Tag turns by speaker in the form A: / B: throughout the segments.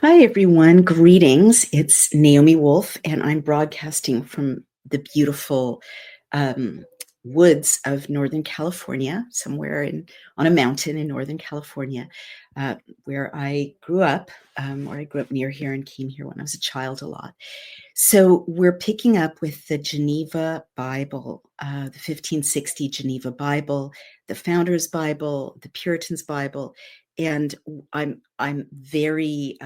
A: Hi, everyone. Greetings. It's Naomi Wolf, and I'm broadcasting from the beautiful um, woods of Northern California, somewhere on a mountain in Northern California, uh, where I grew up, or I grew up near here and came here when I was a child a lot. So we're picking up with the Geneva Bible, the 1560 Geneva Bible, the Founders Bible, the Puritans Bible, and I'm very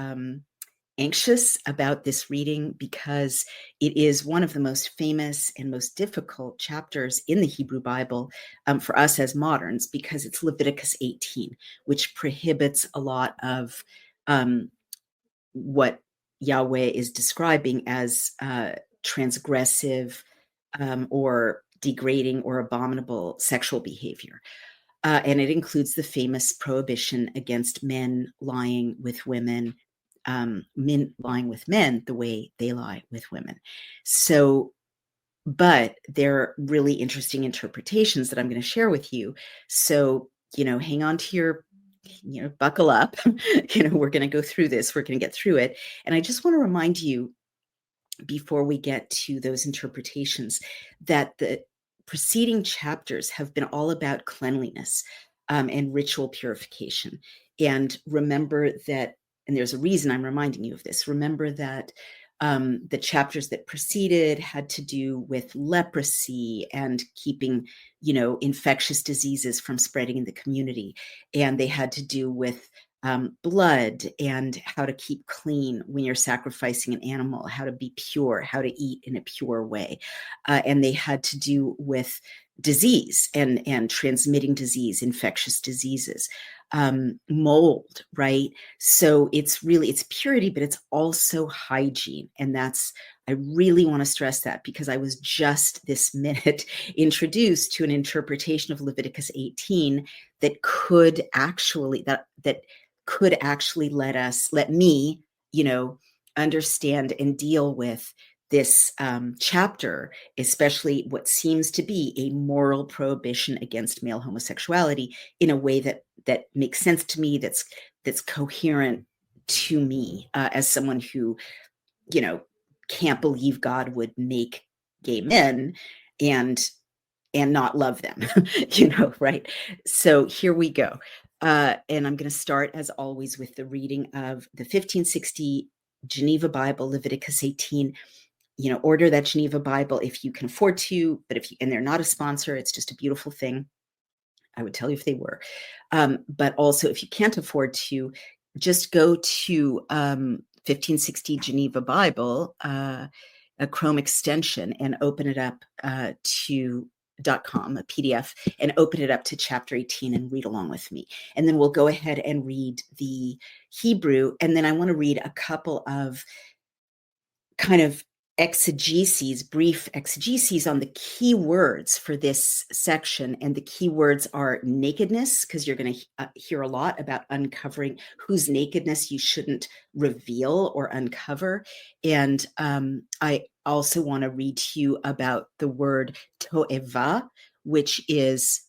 A: anxious about this reading because it is one of the most famous and most difficult chapters in the Hebrew Bible for us as moderns, because it's Leviticus 18, which prohibits a lot of what Yahweh is describing as transgressive or degrading or abominable sexual behavior. And it includes the famous prohibition against men lying with women, men lying with men the way they lie with women. So, but there are really interesting interpretations that I'm going to share with you. So, hang on to buckle up. We're going to go through this, we're going to get through it. And I just want to remind you, before we get to those interpretations, that the preceding chapters have been all about cleanliness and ritual purification. And remember that, and there's a reason I'm reminding you of this, remember that the chapters that preceded had to do with leprosy and keeping, infectious diseases from spreading in the community. And they had to do with blood and how to keep clean when you're sacrificing an animal, how to be pure, how to eat in a pure way. And they had to do with disease and transmitting disease, infectious diseases, mold, right? So it's purity, but it's also hygiene. And I really want to stress that, because I was just this minute introduced to an interpretation of Leviticus 18 that could actually, let me, understand and deal with this chapter, especially what seems to be a moral prohibition against male homosexuality, in a way that makes sense to me, that's coherent to me, as someone who, can't believe God would make gay men and not love them, right? So here we go. And I'm going to start, as always, with the reading of the 1560 Geneva Bible, Leviticus 18. Order that Geneva Bible if you can afford to, but and they're not a sponsor, it's just a beautiful thing. I would tell you if they were. But also, if you can't afford to, just go to 1560 Geneva Bible, a Chrome extension, and open it up to .com, a PDF, and open it up to chapter 18 and read along with me. And then we'll go ahead and read the Hebrew. And then I want to read a couple of kind of brief exegeses on the key words for this section. And the key words are nakedness, because you're going to hear a lot about uncovering whose nakedness you shouldn't reveal or uncover. And I also want to read to you about the word to'eva, which is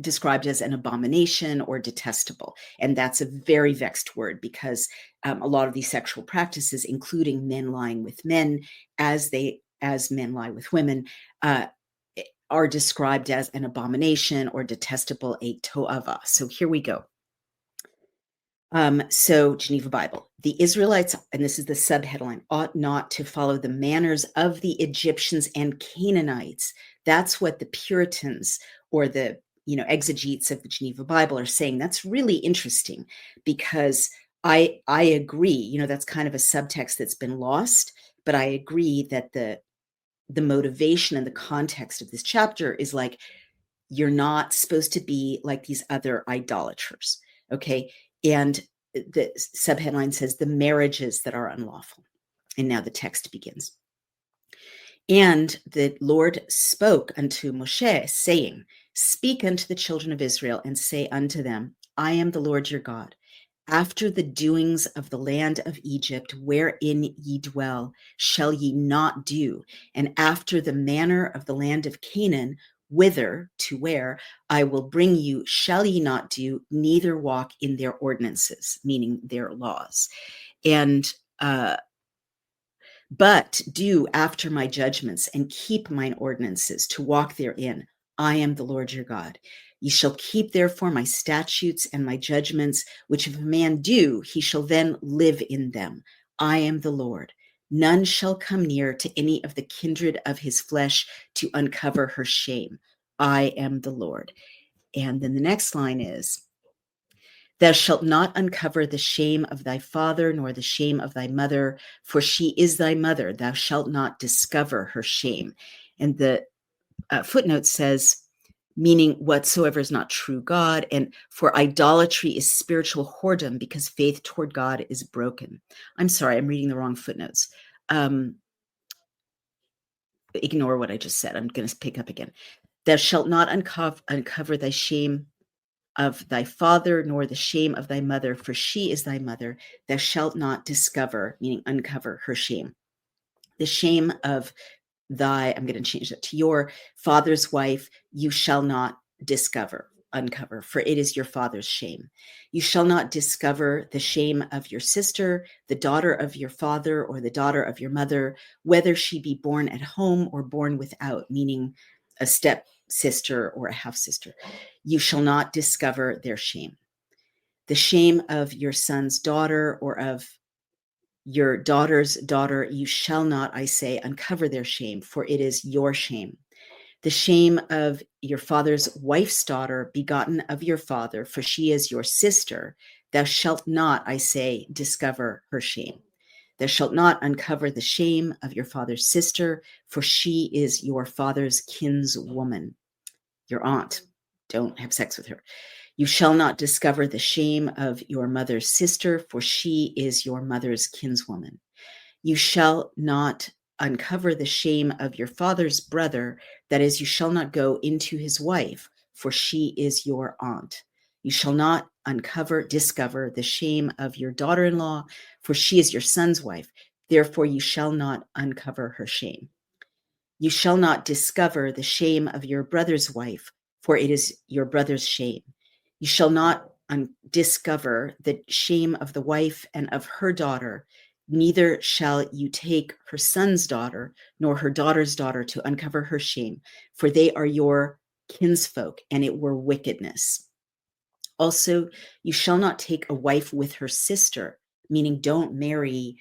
A: described as an abomination or detestable. And that's a very vexed word, because a lot of these sexual practices, including men lying with men as men lie with women, are described as an abomination or detestable, a to'ava. So here we go. So Geneva Bible, the Israelites, and this is the subheadline, ought not to follow the manners of the Egyptians and Canaanites. That's what the Puritans, or the exegetes of the Geneva Bible, are saying. That's really interesting, because I agree, that's kind of a subtext that's been lost, but I agree that the motivation and the context of this chapter is like, you're not supposed to be like these other idolaters, okay? And the subheadline says the marriages that are unlawful. And now the text begins. And the Lord spoke unto Moshe, saying, speak unto the children of Israel, and say unto them, I am the Lord your God. After the doings of the land of Egypt, wherein ye dwell, shall ye not do, and after the manner of the land of Canaan, whither, to where, I will bring you, shall ye not do, neither walk in their ordinances, meaning their laws. And but do after my judgments and keep mine ordinances to walk therein. I am the Lord your God. Ye shall keep therefore my statutes and my judgments, which if a man do, he shall then live in them. I am the Lord. None shall come near to any of the kindred of his flesh to uncover her shame. I am the Lord. And then the next line is, thou shalt not uncover the shame of thy father, nor the shame of thy mother, for she is thy mother. Thou shalt not discover her shame. And the footnote says, meaning whatsoever is not true God, and for idolatry is spiritual whoredom, because faith toward God is broken. I'm sorry, I'm reading the wrong footnotes. Ignore what I just said. I'm going to pick up again. Thou shalt not uncover thy shame of thy father, nor the shame of thy mother, for she is thy mother. Thou shalt not discover, meaning uncover, her shame. The shame of thy, I'm going to change that to your father's wife, you shall not uncover, for it is your father's shame. You shall not discover the shame of your sister, the daughter of your father, or the daughter of your mother, whether she be born at home or born without, meaning a step sister or a half sister. You shall not discover their shame. The shame of your son's daughter or of your daughter's daughter, you shall not, I say, uncover their shame, for it is your shame. The shame of your father's wife's daughter, begotten of your father, for she is your sister, thou shalt not, I say, discover her shame. Thou shalt not uncover the shame of your father's sister, for she is your father's kinswoman, your aunt. Don't have sex with her. You shall not discover the shame of your mother's sister, for she is your mother's kinswoman. You shall not uncover the shame of your father's brother, that is, you shall not go into his wife, for she is your aunt. You shall not discover the shame of your daughter-in-law, for she is your son's wife. Therefore, you shall not uncover her shame. You shall not discover the shame of your brother's wife, for it is your brother's shame. You shall not discover the shame of the wife and of her daughter, neither shall you take her son's daughter, nor her daughter's daughter to uncover her shame, for they are your kinsfolk, and it were wickedness. Also, you shall not take a wife with her sister, meaning don't marry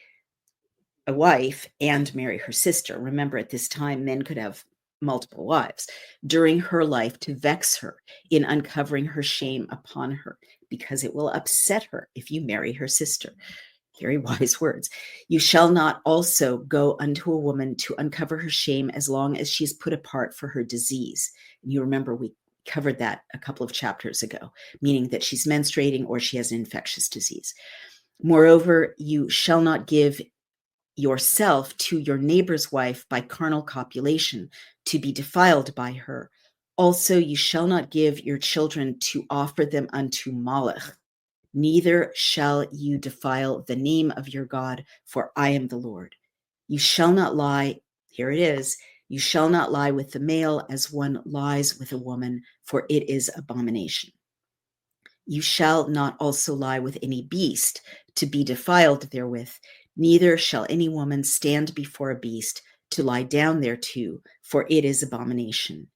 A: a wife and marry her sister. Remember, at this time, men could have multiple wives during her life to vex her in uncovering her shame upon her, because it will upset her if you marry her sister. Very wise words. You shall not also go unto a woman to uncover her shame as long as she's put apart for her disease. And you remember we covered that a couple of chapters ago, meaning that she's menstruating or she has an infectious disease. Moreover, you shall not give yourself to your neighbor's wife by carnal copulation to be defiled by her. Also, you shall not give your children to offer them unto Moloch. Neither shall you defile the name of your God, for I am the Lord. You shall not lie. Here it is. You shall not lie with the male as one lies with a woman, for it is abomination. You shall not also lie with any beast to be defiled therewith. Neither shall any woman stand before a beast to lie down thereto, for it is abomination.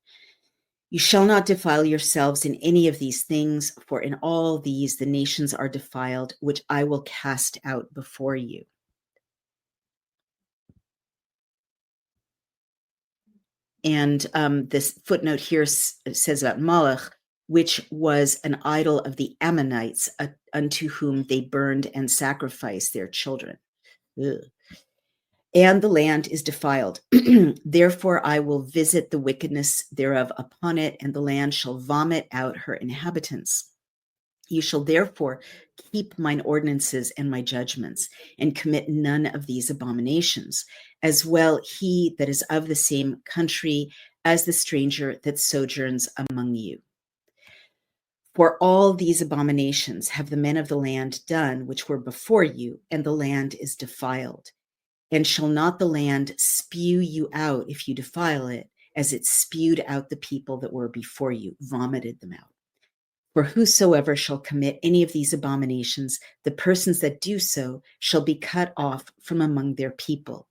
A: You shall not defile yourselves in any of these things, for in all these the nations are defiled, which I will cast out before you. And this footnote here says about Moloch, which was an idol of the Ammonites, unto whom they burned and sacrificed their children. Ugh. And the land is defiled. Therefore I will visit the wickedness thereof upon it, and the land shall vomit out her inhabitants. You shall therefore keep mine ordinances and my judgments, and commit none of these abominations, as well he that is of the same country as the stranger that sojourns among you. For all these abominations have the men of the land done which were before you, and the land is defiled. And shall not the land spew you out if you defile it, as it spewed out the people that were before you, vomited them out. For whosoever shall commit any of these abominations, the persons that do so shall be cut off from among their people.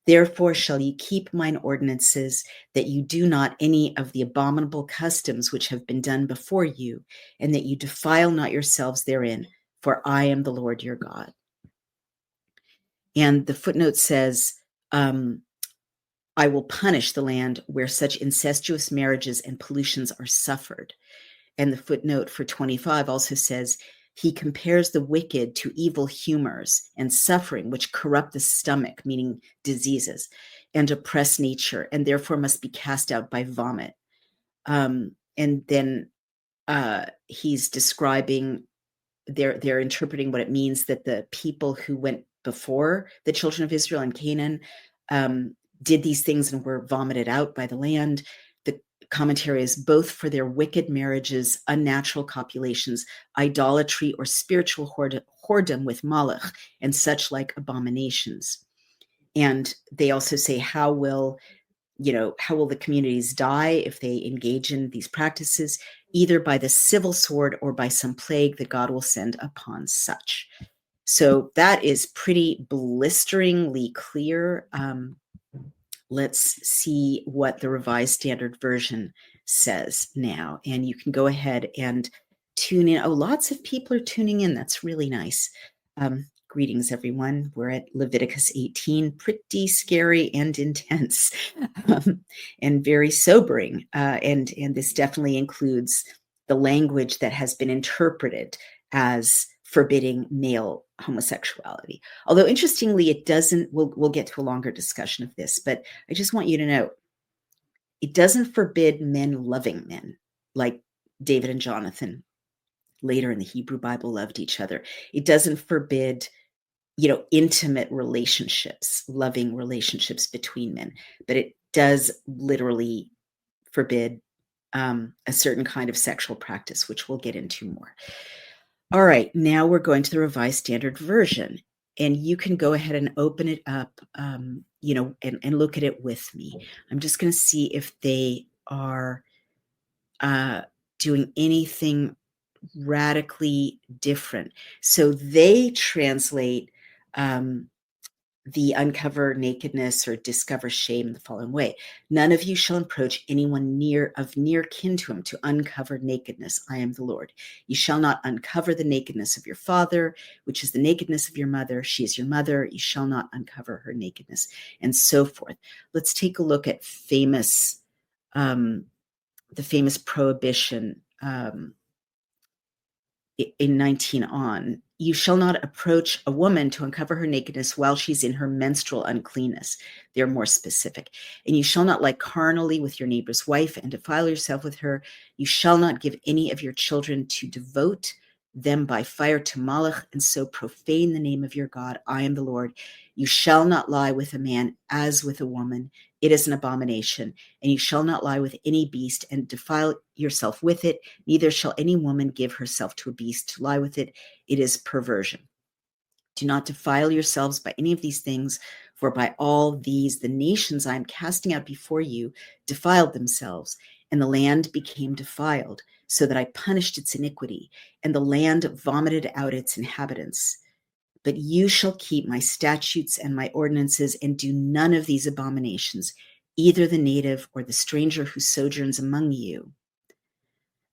A: Therefore shall ye keep mine ordinances, that you do not any of the abominable customs which have been done before you, and that you defile not yourselves therein, for I am the Lord your God. And the footnote says, I will punish the land where such incestuous marriages and pollutions are suffered. And the footnote for 25 also says, he compares the wicked to evil humors and suffering, which corrupt the stomach, meaning diseases, and oppress nature, and therefore must be cast out by vomit. And then he's describing, they're interpreting what it means that the people who went before the children of Israel and Canaan did these things and were vomited out by the land. The commentary is both for their wicked marriages, unnatural copulations, idolatry, or spiritual whoredom with Moloch, and such like abominations. And they also say, how will the communities die if they engage in these practices? Either by the civil sword or by some plague that God will send upon such. So that is pretty blisteringly clear. Let's see what the Revised Standard Version says now. And you can go ahead and tune in. Oh, lots of people are tuning in. That's really nice. Greetings, everyone. We're at Leviticus 18, pretty scary and intense, and very sobering. And this definitely includes the language that has been interpreted as forbidding male homosexuality. Although interestingly, it doesn't, we'll get to a longer discussion of this, but I just want you to know, it doesn't forbid men loving men, like David and Jonathan later in the Hebrew Bible loved each other. It doesn't forbid, intimate relationships, loving relationships between men, but it does literally forbid a certain kind of sexual practice, which we'll get into more. All right, now we're going to the Revised Standard Version, and you can go ahead and open it up, and look at it with me. I'm just going to see if they are doing anything radically different. So they translate the uncover nakedness or discover shame the following way. None of you shall approach anyone near kin to him to uncover nakedness. I am the Lord. You shall not uncover the nakedness of your father, which is the nakedness of your mother. She is your mother. You shall not uncover her nakedness, and so forth. Let's take a look at the famous prohibition in 19 on. You shall not approach a woman to uncover her nakedness while she's in her menstrual uncleanness. They're more specific. And you shall not lie carnally with your neighbor's wife and defile yourself with her. You shall not give any of your children to devote them by fire to Moloch, and so profane the name of your God. I am the Lord. You shall not lie with a man as with a woman. It is an abomination. And you shall not lie with any beast and defile yourself with it. Neither shall any woman give herself to a beast to lie with it. It is perversion. Do not defile yourselves by any of these things, for by all these the nations I am casting out before you defiled themselves, and the land became defiled, so that I punished its iniquity, and the land vomited out its inhabitants. But you shall keep my statutes and my ordinances, and do none of these abominations, either the native or the stranger who sojourns among you.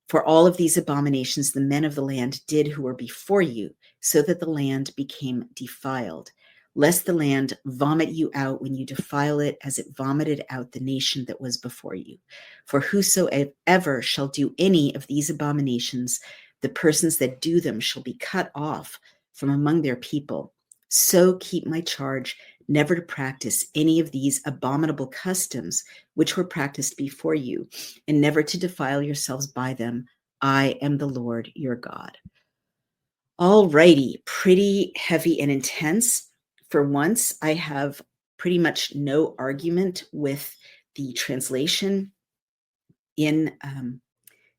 A: For all of these abominations the men of the land did who were before you, so that the land became defiled, lest the land vomit you out when you defile it, as it vomited out the nation that was before you. For whosoever shall do any of these abominations, the persons that do them shall be cut off from among their people. So keep my charge never to practice any of these abominable customs which were practiced before you, and never to defile yourselves by them. I am the Lord your God. All righty, pretty heavy and intense. For once, I have pretty much no argument with the translation in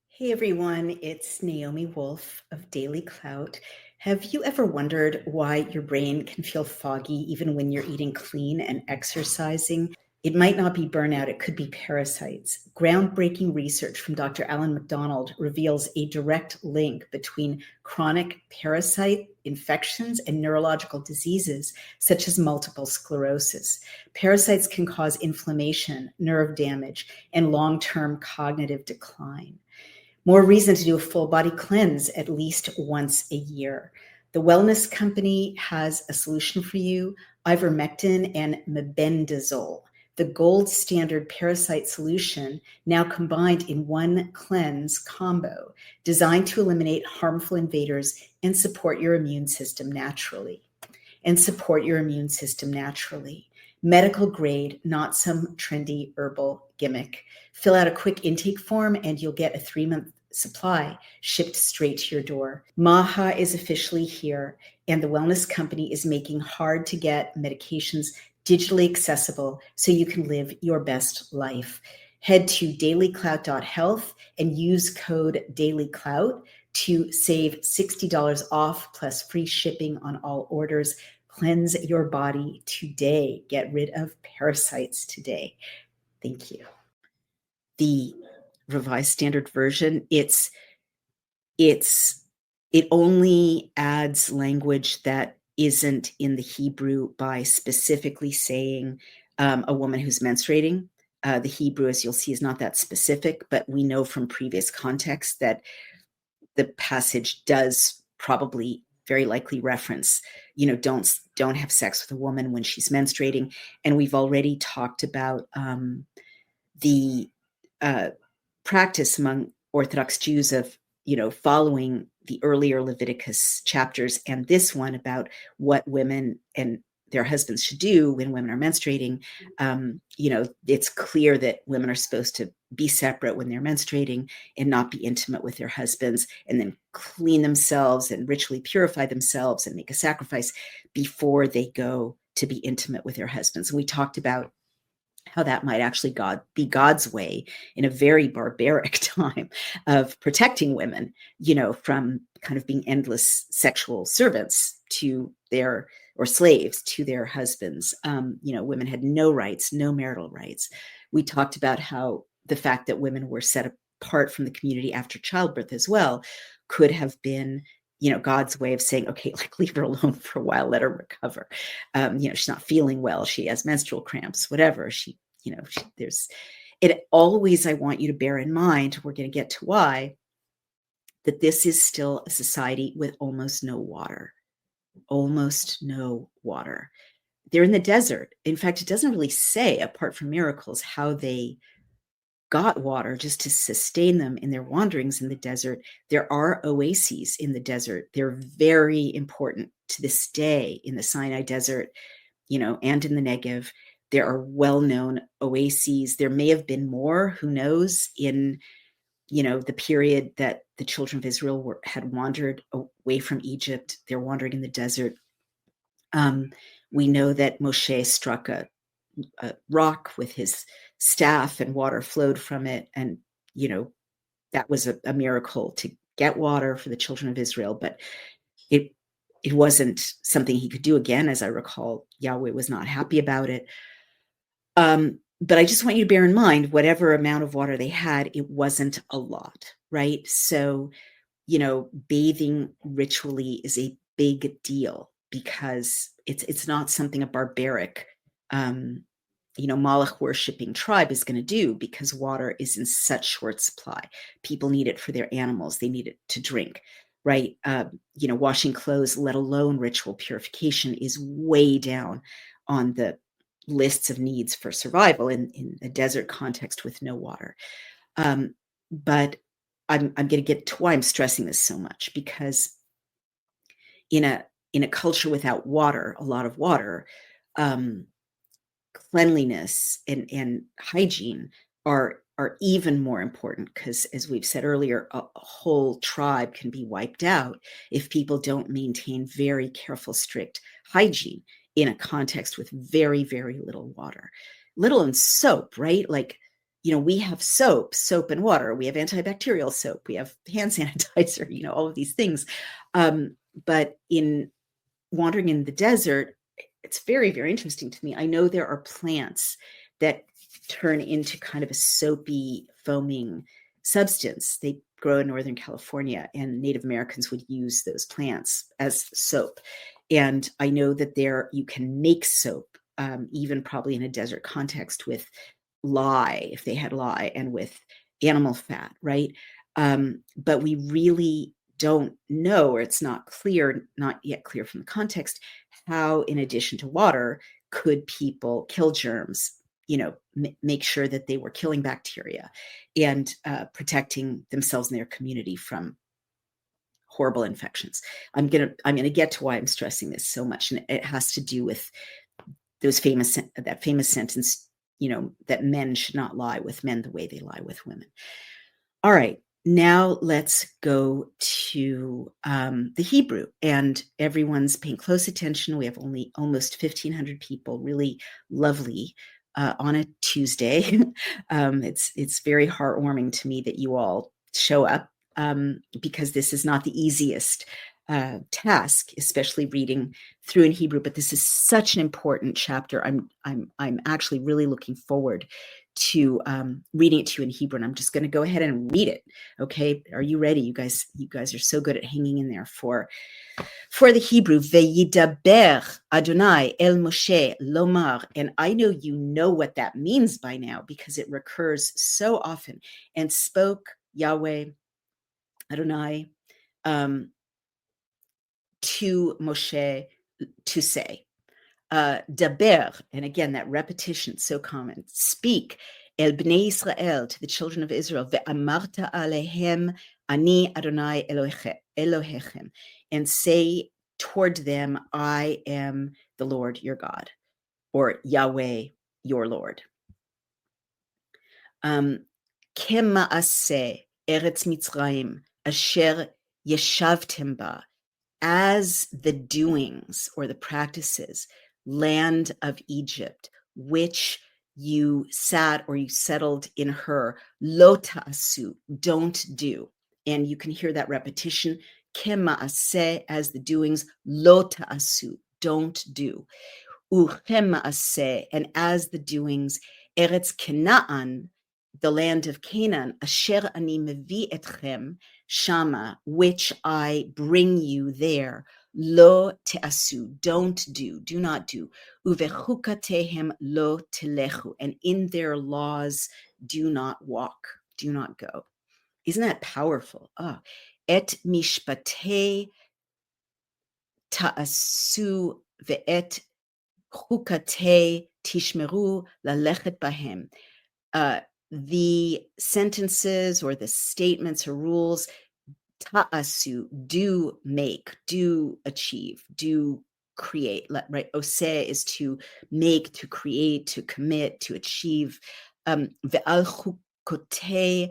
A: Hey everyone, it's Naomi Wolf of Daily Clout. Have you ever wondered why your brain can feel foggy even when you're eating clean and exercising? It might not be burnout, it could be parasites. Groundbreaking research from Dr. Alan MacDonald reveals a direct link between chronic parasite infections and neurological diseases, such as multiple sclerosis. Parasites can cause inflammation, nerve damage, and long-term cognitive decline. More reason to do a full body cleanse at least once a year. The Wellness Company has a solution for you, ivermectin and mebendazole, the gold standard parasite solution now combined in one cleanse combo, designed to eliminate harmful invaders and support your immune system naturally. Medical grade, not some trendy herbal gimmick. Fill out a quick intake form and you'll get a 3-month supply shipped straight to your door. MAHA is officially here, and the Wellness Company is making hard to get medications digitally accessible so you can live your best life. Head to dailyclout.health and use code dailyclout to save $60 off plus free shipping on all orders. Cleanse your body today. Get rid of parasites today. Thank you. The Revised Standard Version, it only adds language that isn't in the Hebrew by specifically saying a woman who's menstruating. The Hebrew, as you'll see, is not that specific, but we know from previous contexts that the passage does probably very likely reference, don't have sex with a woman when she's menstruating. And we've already talked about the practice among Orthodox Jews of, following the earlier Leviticus chapters and this one about what women and their husbands should do when women are menstruating. It's clear that women are supposed to be separate when they're menstruating and not be intimate with their husbands, and then clean themselves and ritually purify themselves and make a sacrifice before they go to be intimate with their husbands. And we talked about how that might actually be God's way in a very barbaric time of protecting women, from kind of being endless sexual servants or slaves to their husbands. Women had no rights, no marital rights. We talked about how the fact that women were set apart from the community after childbirth as well could have been, God's way of saying, okay, leave her alone for a while, let her recover. She's not feeling well. She has menstrual cramps, whatever. There's it always, I want you to bear in mind, we're going to get to why, that this is still a society with almost no water. They're in the desert. In fact, it doesn't really say, apart from miracles, how they got water just to sustain them in their wanderings in the desert. There are oases in the desert. They're very important to this day in the Sinai Desert, and in the Negev. There are well-known oases. There may have been more, who knows, in, the period that the children of Israel had wandered away from Egypt. They're wandering in the desert. We know that Moshe struck a rock with his staff and water flowed from it. And, that was a miracle to get water for the children of Israel, but it wasn't something he could do again. As I recall, Yahweh was not happy about it. But I just want you to bear in mind, whatever amount of water they had, it wasn't a lot, right? So, bathing ritually is a big deal because it's not something a barbaric, Moloch worshipping tribe is going to do, because water is in such short supply. People need it for their animals. They need it to drink, right? Washing clothes, let alone ritual purification, is way down on the lists of needs for survival in a desert context with no water. But I'm going to get to why I'm stressing this so much, because in a culture without water, a lot of water, cleanliness and hygiene are even more important, because, as we've said earlier, a whole tribe can be wiped out if people don't maintain very careful, strict hygiene in a context with very, very little water. Little and soap, right? Like, we have soap and water. We have antibacterial soap. We have hand sanitizer, all of these things. But in wandering in the desert, it's very, very interesting to me. I know there are plants that turn into kind of a soapy, foaming substance. They grow in Northern California, and Native Americans would use those plants as soap. And I know that you can make soap, even probably in a desert context, with lye, if they had lye, and with animal fat, right? But we really don't know, or it's not yet clear from the context, how, in addition to water, could people kill germs, make sure that they were killing bacteria and protecting themselves and their community from horrible infections. I'm gonna get to why I'm stressing this so much, and it has to do with that famous sentence, that men should not lie with men the way they lie with women. All right, now let's go to the Hebrew, and everyone's paying close attention. We have only almost 1,500 people, really lovely, on a Tuesday. It's very heartwarming to me that you all show up, because this is not the easiest task, especially reading through in Hebrew. But this is such an important chapter. I'm actually really looking forward to reading it to you in Hebrew, and I'm just going to go ahead and read it. Okay, are you ready? You guys are so good at hanging in there for the Hebrew. Veyidaber Adonai el Moshe lomar, and I know you know what that means by now because it recurs so often. And spoke Yahweh Adonai to Moshe to say, daber, and again, that repetition, so common. Speak, el bnei Israel, to the children of Israel, ve'amarta alehem, ani Adonai Elohechem, and say toward them, I am the Lord your God, or Yahweh your Lord. Kema'aseh eretz Mitzrayim, asher yeshavtem ba, as the doings or the practices, land of Egypt, which you sat or you settled in her, lo ta'asu, don't do. And you can hear that repetition, kema'aseh, as the doings, lo ta'asu, don't do. Uchem ma'aseh, and as the doings, eretz Canaan, the land of Canaan, asher ani mevi etchem, shama, which I bring you there, lo te'asu, don't do, do not do, uvechukatehem lo telechu, and in their laws do not walk, do not go. Isn't that powerful? Et mishpatei ta'asu ve'et chukate tishmeru lalechet bahem. The sentences or the statements or rules, ta'asu, do make, do achieve, do create, right? Oseh is to make, to create, to commit, to achieve. Ve'al chukote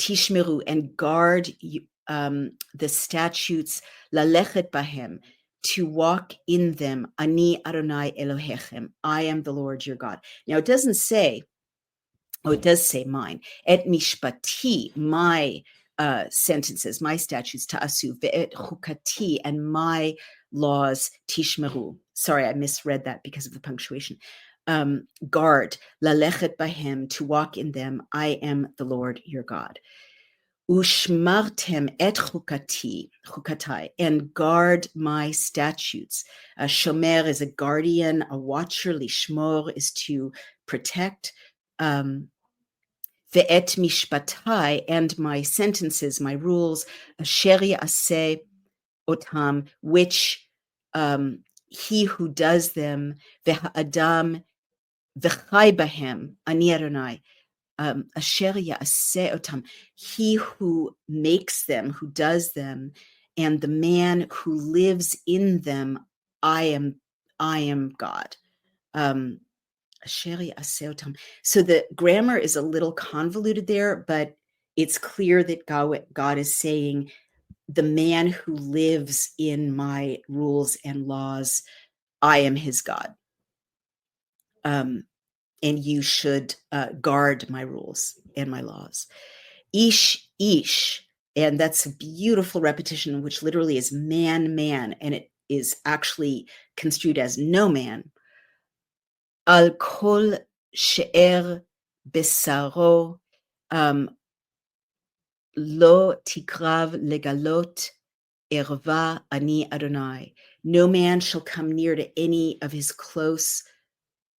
A: tishmeru, and guard the statutes, lalechet bahem, to walk in them, ani Adonai Elohechem, I am the Lord your God. Now it doesn't say, it does say mine, et mishpati, my sentences, my statutes, ta'asu, ve'et chukati, and my laws, tishmeru. Sorry, I misread that because of the punctuation. Guard, lalechet bahem, to walk in them, I am the Lord your God. Ushmartem et chukatai, and guard my statutes. Shomer is a guardian, a watcher. Lishmor is to protect. Ve'et mishpatai, and my sentences, my rules. Asher ya'aseh otam, which he who does them. Ve'ha'adam v'chai bahem, ani Adonai. Asher ya'aseh otam, he who makes them, who does them, and the man who lives in them, I am God. Asher ya'aseh otam. So the grammar is a little convoluted there, but it's clear that God is saying, the man who lives in my rules and laws, I am his God. And you should guard my rules and my laws. Ish, and that's a beautiful repetition, which literally is man, and it is actually construed as no man. Al kol she'er besaro, lo tikrav legalot erva ani Adonai. No man shall come near to any of his close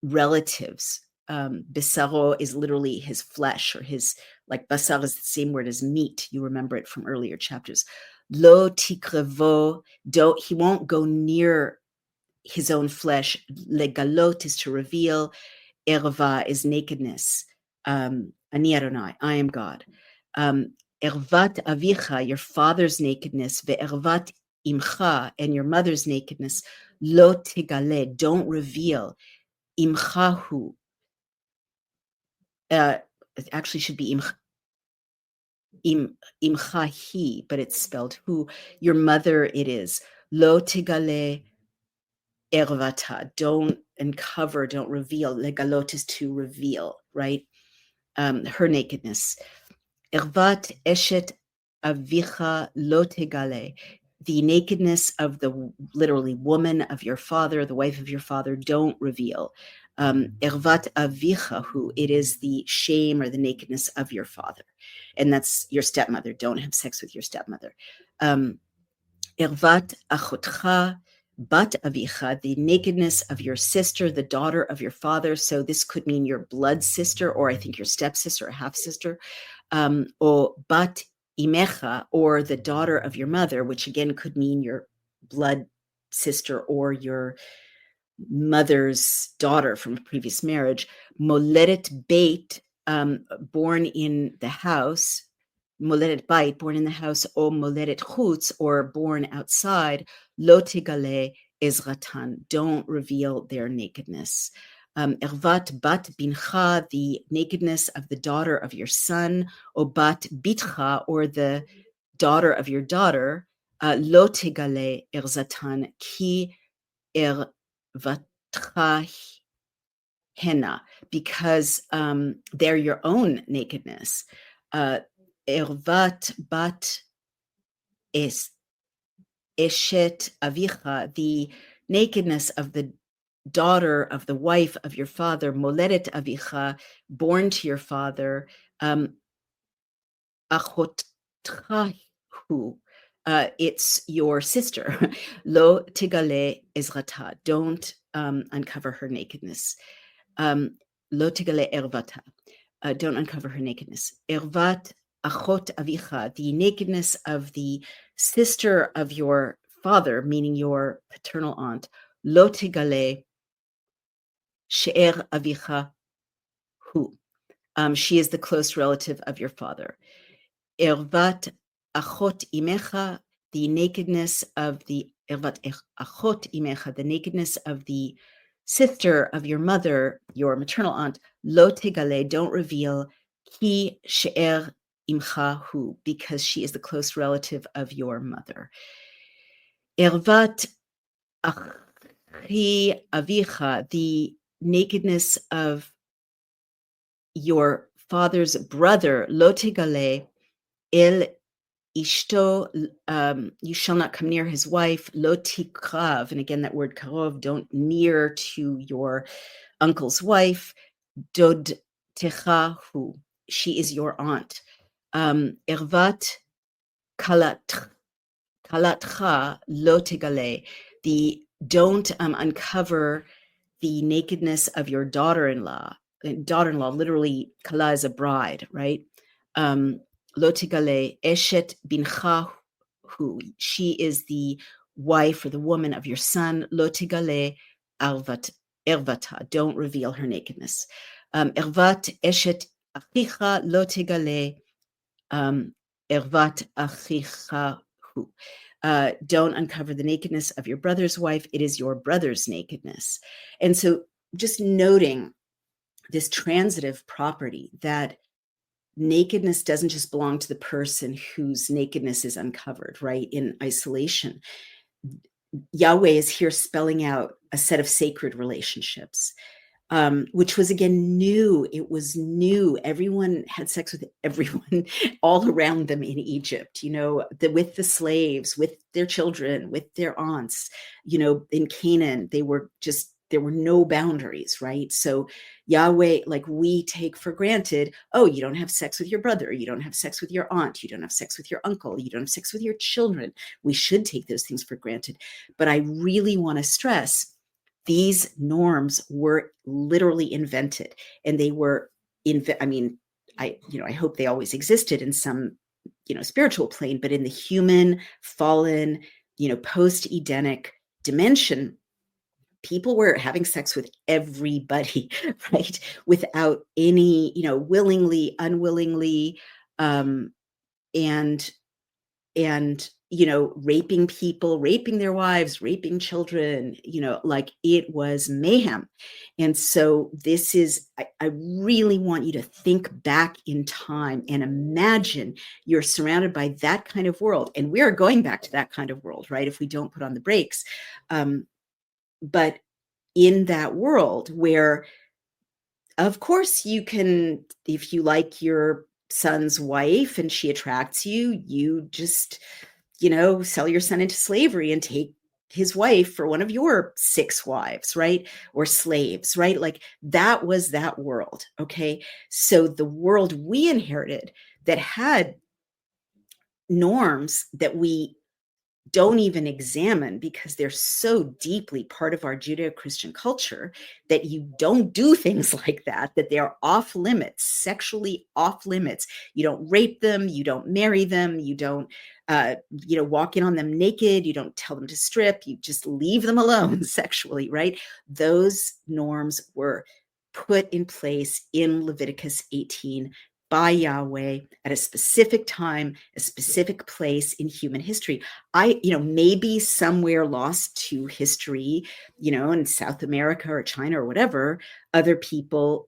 A: relatives. Besaro is literally his flesh, or his, like basar is the same word as meat. You remember it from earlier chapters. Lo tikrevo, he won't go near his own flesh. Legalot is to reveal. Erva is nakedness. Ani Adonai, I am God. Ervat avicha, your father's nakedness, ve'ervat imcha, and your mother's nakedness, lo tegale, don't reveal. Imchahu, it actually should be imchahi, but it's spelled who. Your mother it is. Lo tegale ervata, don't uncover, don't reveal. Legalot is to reveal, right? Her nakedness. Ervat eshet avicha lo tegale, the nakedness of the literally woman of your father, the wife of your father, don't reveal. Ervat avicha hu, it is the shame or the nakedness of your father. And that's your stepmother. Don't have sex with your stepmother. Ervat achotcha bat avicha, the nakedness of your sister, the daughter of your father. So this could mean your blood sister, or I think your stepsister or half sister. Or bat imecha, or the daughter of your mother, which again could mean your blood sister or your mother's daughter from a previous marriage. Moledet beit, born in the house. Moledet bait, born in the house, or moledet chutz, or born outside. Lo tigale ezratan, don't reveal their nakedness. Ervat bat bincha, the nakedness of the daughter of your son, or bat bitcha, or the daughter of your daughter. Lo tigale erzatan, ki ervatcha henna, because they're your own nakedness. Ervat bat es eshet avicha, the nakedness of the daughter of the wife of your father, moledet avicha, born to your father, achotcha hu, it's your sister. Lo tigale ezrata, don't uncover her nakedness. Lo tigale ervata, don't uncover her nakedness. Ervat achot avicha, the nakedness of the sister of your father, meaning your paternal aunt. Lo tigale she'er avicha hu, she is the close relative of your father. Ervat achot imecha, the nakedness of the ervat achot imecha, the nakedness of the sister of your mother, your maternal aunt. Lo tegale, don't reveal. Ki she'er imcha hu, because she is the close relative of your mother. Ervat achi avicha, the nakedness of your father's brother. Lo tegale el ishto, you shall not come near his wife. Lo tikrav, and again that word karov, don't near to your uncle's wife. Dod techahu, she is your aunt. Ervat kalatcha lo tegale, the don't uncover the nakedness of your daughter-in-law. Daughter-in-law, literally, kala is a bride, right? Lo tigale eshet bincha hu, she is the wife or the woman of your son. Lo tigale ervata, don't reveal her nakedness. Ervat eshet achicha lo tigale ervat achicha hu. Don't uncover the nakedness of your brother's wife. It is your brother's nakedness. And so just noting this transitive property that nakedness doesn't just belong to the person whose nakedness is uncovered, right, in isolation. Yahweh is here spelling out a set of sacred relationships, which was again new. It was new. Everyone had sex with everyone all around them in Egypt, with the slaves, with their children, with their aunts. In Canaan, they there were no boundaries, right? So Yahweh, like we take for granted, oh, you don't have sex with your brother, you don't have sex with your aunt, you don't have sex with your uncle, you don't have sex with your children. We should take those things for granted. But I really want to stress these norms were literally invented, and they were I mean, I hope they always existed in some, spiritual plane, but in the human, fallen, post-Edenic dimension, people were having sex with everybody, right? Without any, willingly, unwillingly, um, and raping people, raping their wives, raping children, like it was mayhem. And so this is, I really want you to think back in time and imagine you're surrounded by that kind of world. And we are going back to that kind of world, right? If we don't put on the brakes. But in that world where, of course, you can, if you like your son's wife and she attracts you, you just, sell your son into slavery and take his wife for one of your 6 wives, right? Or slaves, right? Like that was that world. Okay. So the world we inherited that had norms that we don't even examine because they're so deeply part of our Judeo-Christian culture that you don't do things like that they are off limits, sexually off limits. You don't rape them, you don't marry them, you don't, walk in on them naked, you don't tell them to strip, you just leave them alone sexually, right? Those norms were put in place in Leviticus 18 by Yahweh at a specific time, a specific place in human history. Maybe somewhere lost to history, in South America or China or whatever, other people,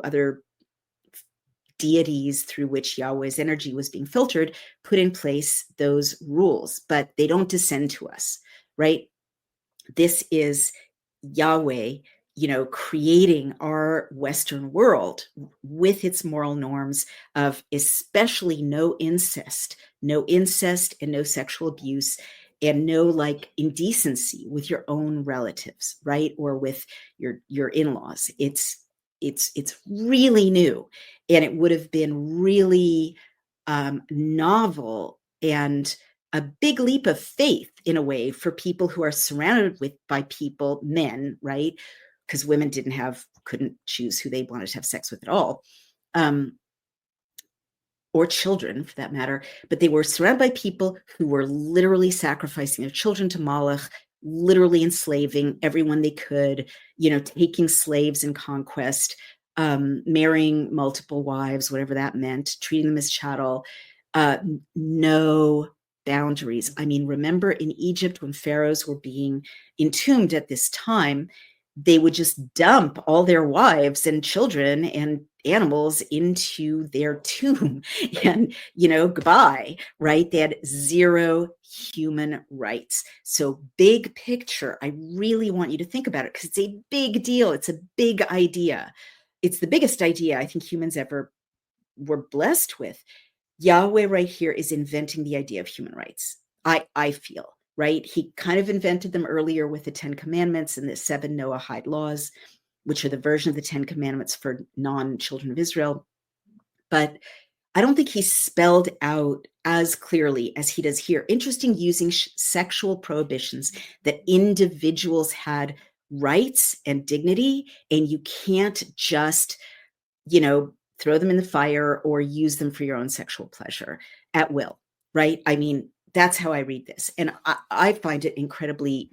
A: other deities through which Yahweh's energy was being filtered, put in place those rules, but they don't descend to us, right? This is Yahweh, creating our Western world with its moral norms of especially no incest and no sexual abuse and no like indecency with your own relatives, right? Or with your in-laws. It's really new, and it would have been really novel and a big leap of faith in a way for people who are surrounded by people, men, right? Because women couldn't choose who they wanted to have sex with at all, or children for that matter. But they were surrounded by people who were literally sacrificing their children to Moloch, literally enslaving everyone they could, taking slaves in conquest, marrying multiple wives, whatever that meant, treating them as chattel, no boundaries. I mean, remember in Egypt when pharaohs were being entombed at this time, they would just dump all their wives and children and animals into their tomb and, goodbye, right? They had zero human rights. So big picture, I really want you to think about it because it's a big deal. It's a big idea. It's the biggest idea I think humans ever were blessed with. Yahweh right here is inventing the idea of human rights. I feel, right? He kind of invented them earlier with the 10 Commandments and the 7 Noahide laws, which are the version of the 10 Commandments for non-children of Israel. But I don't think he spelled out as clearly as he does here. Interesting, using sexual prohibitions that individuals had rights and dignity, and you can't just, throw them in the fire or use them for your own sexual pleasure at will, right? I mean, that's how I read this. And I find it incredibly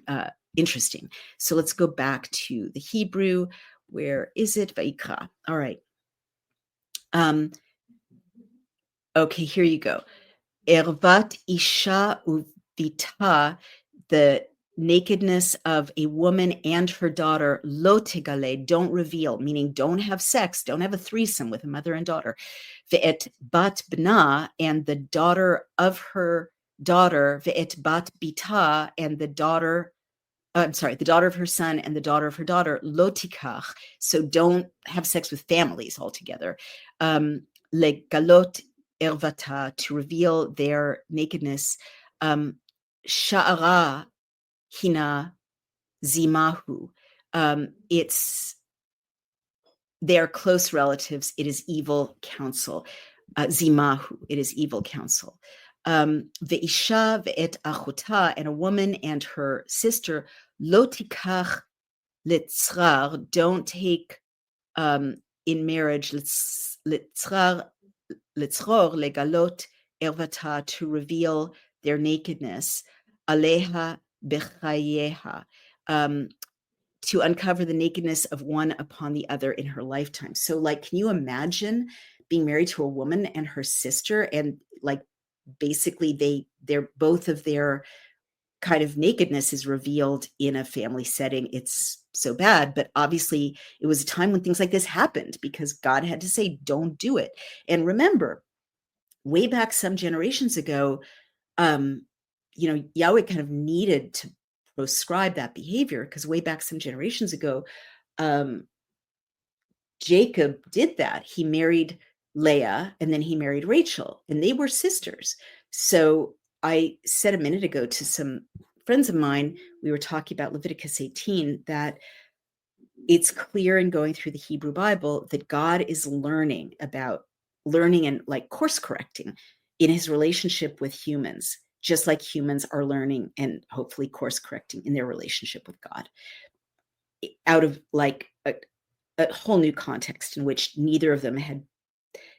A: interesting. So let's go back to the Hebrew. Where is it? Vayikra. All right. Okay, here you go. Ervat isha uvita, the nakedness of a woman and her daughter, lo tegale, don't reveal, meaning don't have sex, don't have a threesome with a mother and daughter. Ve'et bat bna, and the daughter of her daughter, ve'et bat bita, and the daughter, the daughter of her son and the daughter of her daughter, lo tikach, so don't have sex with families altogether. Legalot ervata, to reveal their nakedness. Sha'ara hina zimahu. They are close relatives. It is evil counsel. Zimahu, it is evil counsel. Ve'isha ve'et achuta, and a woman and her sister, lo tikach litzrar, don't take in marriage, litzror legalot ervata, to reveal their nakedness, aleha bechayeha, to uncover the nakedness of one upon the other in her lifetime. So, like, can you imagine being married to a woman and her sister, and like basically they're both of their kind of nakedness is revealed in a family setting? It's so bad, but obviously it was a time when things like this happened because God had to say, don't do it. And remember, way back some generations ago, Yahweh kind of needed to proscribe that behavior because way back some generations ago, Jacob did that. He married Leah and then he married Rachel, and they were sisters. So I said a minute ago to some friends of mine, we were talking about Leviticus 18, that it's clear in going through the Hebrew Bible that God is learning and like course correcting in his relationship with humans, just like humans are learning and hopefully course correcting in their relationship with God, out of like a whole new context in which neither of them had,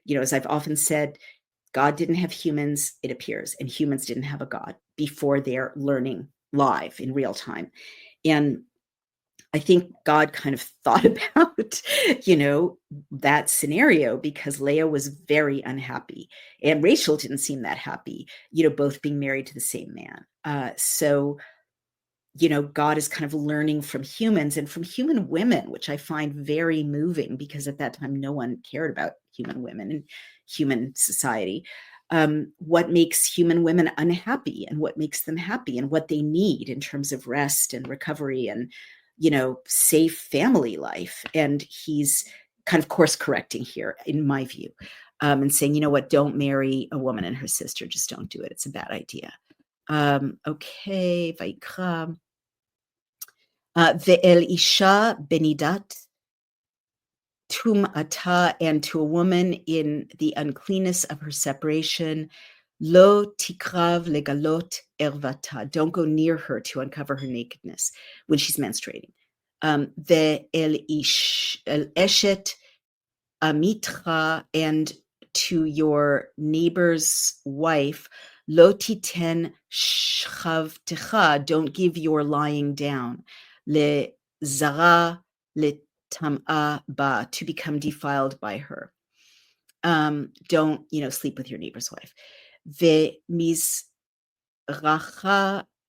A: as I've often said, God didn't have humans, it appears, and humans didn't have a God before they're learning live in real time. And I think God kind of thought about, that scenario because Leah was very unhappy and Rachel didn't seem that happy, both being married to the same man. So God is kind of learning from humans and from human women, which I find very moving because at that time, no one cared about human women and human society. What makes human women unhappy and what makes them happy and what they need in terms of rest and recovery and, safe family life. And he's kind of course correcting here, in my view, and saying, what, don't marry a woman and her sister. Just don't do it. It's a bad idea. Okay, Vaikra. Ve'el isha benidat tum'ata, and to a woman in the uncleanness of her separation, lo tikrav legalot ervata, don't go near her to uncover her nakedness when she's menstruating. Ve'el eshet amitra, and to your neighbor's wife, lo titen shavtecha, don't give your lying down, le zara le tam'a ba, to become defiled by her. Don't, sleep with your neighbor's wife. Ve mizracha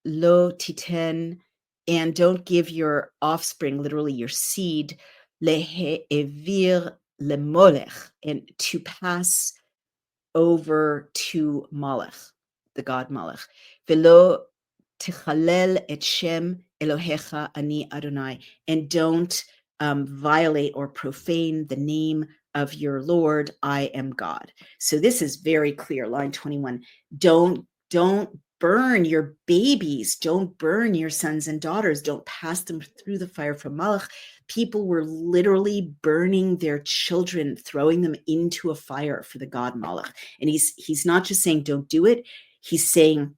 A: lo titen, and don't give your offspring, literally your seed, lehe'evir lemolech, and to pass over to Molech, the god Molech. Velo tichalel et shem Elohecha ani Adonai, and don't violate or profane the name of your Lord, I am God. So this is very clear. Line 21. Don't burn your babies. Don't burn your sons and daughters. Don't pass them through the fire from Malach. People were literally burning their children, throwing them into a fire for the god Malach. And he's not just saying don't do it. He's saying,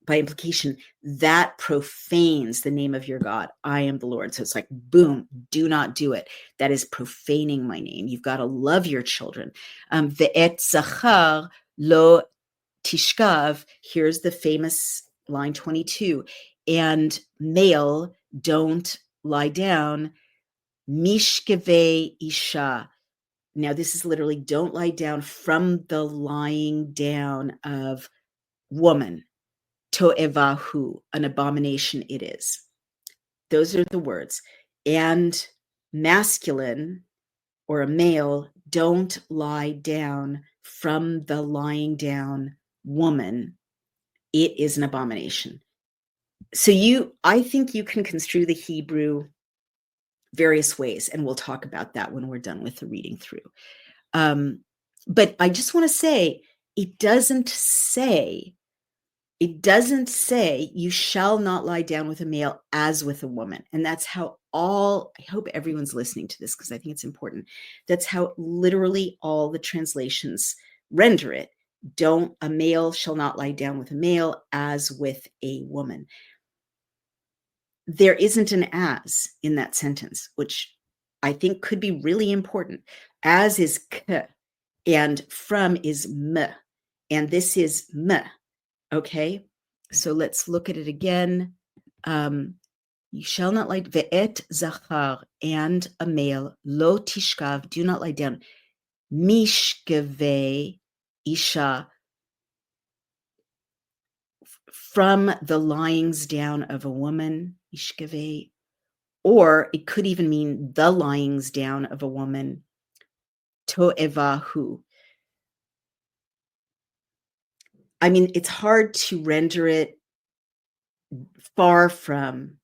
A: by implication, that profanes the name of your God. I am the Lord. So it's like, boom, do not do it. That is profaning my name. You've got to love your children. Ve'et zachar lo tishkav. Here's the famous line 22. And male, don't lie down. Mishkeve isha. Now, this is literally don't lie down from the lying down of woman. To'evahu, an abomination it is. Those are the words. And masculine, or a male, don't lie down from the lying down woman. It is an abomination. So I think you can construe the Hebrew various ways, and we'll talk about that when we're done with the reading through. But I just want to say, it doesn't say you shall not lie down with a male as with a woman. And that's how all, I hope everyone's listening to this because I think it's important. That's how literally all the translations render it. A male shall not lie down with a male as with a woman. There isn't an as in that sentence, which I think could be really important. As is k, and from is m, and this is m. Okay, so let's look at it again. You shall not lie, ve'et zachar, and a male, lo tishkav, do not lie down, mishkeve isha, from the lyings down of a woman, mishkeve, or it could even mean the lyings down of a woman, to'evahu. I mean, it's hard to render it far from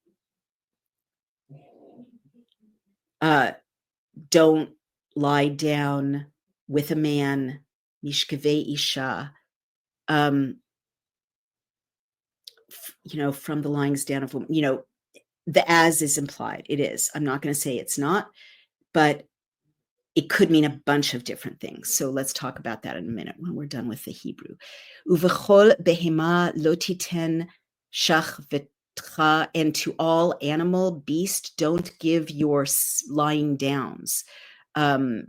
A: don't lie down with a man, mishkeve isha, from the lyings down of women, the as is implied. It is. I'm not going to say it's not, but it could mean a bunch of different things. So let's talk about that in a minute when we're done with the Hebrew. Uvechol behema lo titen shach vetcha, and to all animal, beast, don't give your lying downs. Litam'aba,